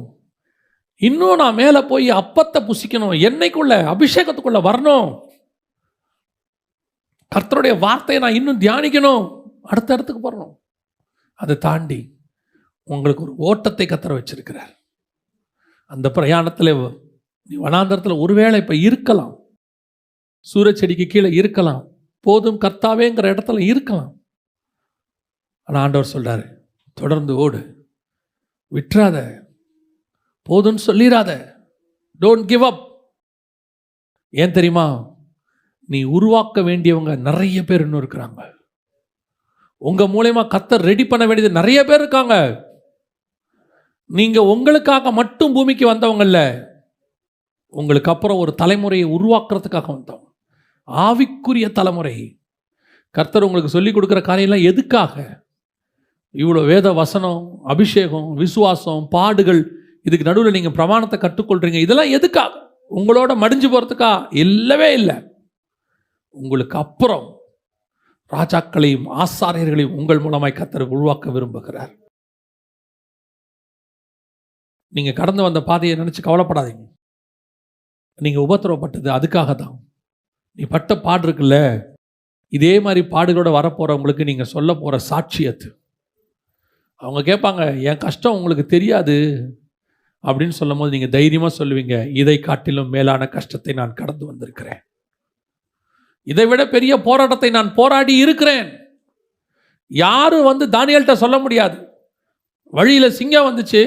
இன்னும் நான் மேலே போய் அப்பத்தை புசிக்கணும், என்னைக்குள்ள அபிஷேகத்துக்குள்ள வரணும், கர்த்தருடைய வார்த்தையை நான் இன்னும் தியானிக்கணும், அடுத்த இடத்துக்கு போறணும். அதை தாண்டி உங்களுக்கு ஒரு ஓட்டத்தை கர்த்தர் வச்சிருக்கிறார். அந்த பிரயாணத்தில் நீ வனாந்தரத்தில் ஒருவேளை இப்போ இருக்கலாம், சூரச்செடிக்கு கீழே இருக்கலாம், போதும் கர்த்தாவேங்கிற இடத்துல இருக்கலாம். ஆனால் ஆண்டவர் சொல்றாரு, தொடர்ந்து ஓடு, விட்டுறாத, போதும்னு சொல்லிடாத, டோன்ட் கிவ் அப். ஏன் தெரியுமா? நீ உருவாக்க வேண்டியவங்க நிறைய பேர் இன்னும் இருக்கிறாங்க. உங்க மூலமா கர்த்தர் ரெடி பண்ண வேண்டியது நிறைய பேர் இருக்காங்க. நீங்க உங்களுக்காக மட்டும் பூமிக்கு வந்தவங்க இல்ல, உங்களுக்கு அப்புறம் ஒரு தலைமுறையை உருவாக்குறதுக்காக வந்தவங்க. ஆவிக்குரிய தலைமுறை. கர்த்தர் உங்களுக்கு சொல்லிக் கொடுக்குற காரியம்லாம் எதுக்காக? இவ்வளோ வேத வசனம், அபிஷேகம், விசுவாசம், பாடுகள், இதுக்கு நடுவில் நீங்கள் பிரமாணத்தை கற்றுக்கொள்றீங்க, இதெல்லாம் எதுக்காக? உங்களோட மடிஞ்சு போகிறதுக்கா? இல்லவே இல்லை. உங்களுக்கு அப்புறம் ராஜாக்களையும் ஆசாரியர்களையும் உங்கள் மூலமாய் கர்த்தர் உருவாக்க விரும்புகிறார். நீங்கள் கடந்து வந்த பாதையை நினச்சி கவலைப்படாதீங்க. நீங்கள் உபத்திரவப்பட்டது அதுக்காக தான். நீ பட்ட பாடு இருக்குல்ல, இதே மாதிரி பாடுகளோட வரப்போகிறவங்களுக்கு நீங்கள் சொல்ல போகிற சாட்சி அது. அவங்க கேட்பாங்க, என் கஷ்டம் உங்களுக்கு தெரியாது அப்படின்னு சொல்லும் போது நீங்கள் தைரியமாக சொல்லுவீங்க, இதை காட்டிலும் மேலான கஷ்டத்தை நான் கடந்து வந்திருக்கிறேன், இதை விட பெரிய போராட்டத்தை நான் போராடி இருக்கிறேன். யாரும் தானியேல்கிட்ட சொல்ல முடியாது, வழியில் சிங்கம் வந்துச்சு,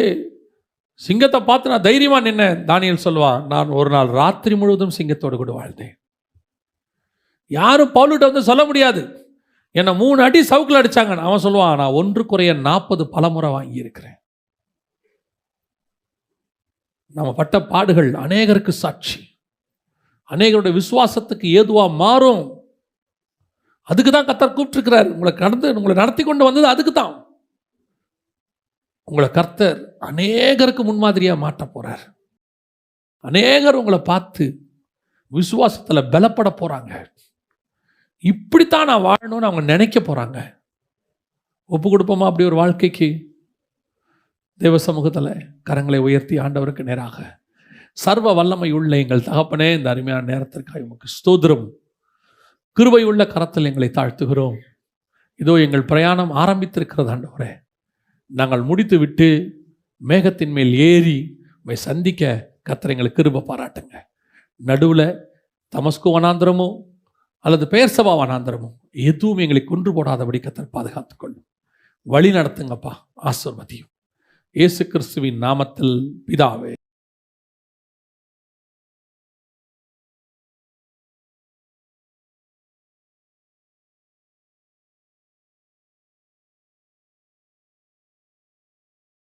சிங்கத்தை பார்த்து நான் தைரியமாக நின்னேன். தானியேல் சொல்லுவான், நான் ஒரு நாள் ராத்திரி முழுவதும் சிங்கத்தோடு கூட வாழ்ந்தேன். யாரும் பவுல்கிட்ட சொல்ல முடியாது, என்னை 3 அடி சவுக்கில் அடிச்சாங்க. அவன் சொல்லுவான், நான் 1 குறைய 40 பலமுறை வாங்கி இருக்கிறேன். நம்ம பட்ட பாடுகள் அநேகருக்கு சாட்சி, அநேகருடைய விசுவாசத்துக்கு ஏதுவா மாறும். அதுக்கு தான் கர்த்தர் கூப்பிட்டுருக்கிறார். உங்களை நடத்தி கொண்டு வந்தது அதுக்கு தான். உங்களை கர்த்தர் அநேகருக்கு முன்மாதிரியா மாட்ட போறார். அநேகர் உங்களை பார்த்து விசுவாசத்தில் பலப்பட போறாங்க. இப்படித்தான் நான் வாழணும்னு அவங்க நினைக்க போறாங்க. ஒப்பு கொடுப்போமா அப்படி ஒரு வாழ்க்கைக்கு? தேவ சமூகத்தில் கரங்களை உயர்த்தி ஆண்டவருக்கு நேராக, சர்வ வல்லமை உள்ள எங்கள் தகப்பனே, இந்த அருமையான நேரத்திற்காக உமக்கு ஸ்தோத்திரம். கிருபை உள்ள கரத்தில் எங்களை தாழ்த்துகிறோம். இதோ எங்கள் பிரயாணம் ஆரம்பித்திருக்கிறது ஆண்டவரே. நாங்கள் முடித்து விட்டு மேகத்தின் மேல் ஏறி உம்மை சந்திக்க கர்த்தர் எங்களுக்கு கிருபை பாராட்டுங்க. நடுவில் தமஸ்கு வனாந்திரமோ அல்லது பெயர்சபா வனாந்திரமோ எதுவும் எங்களை கொன்று போடாதபடி கர்த்தர் பாதுகாத்துக்கொள்ளும். வழி நடத்துங்கப்பா, ஆசீர்வதியும். இயேசு கிறிஸ்துவின் நாமத்தில் பிதாவே.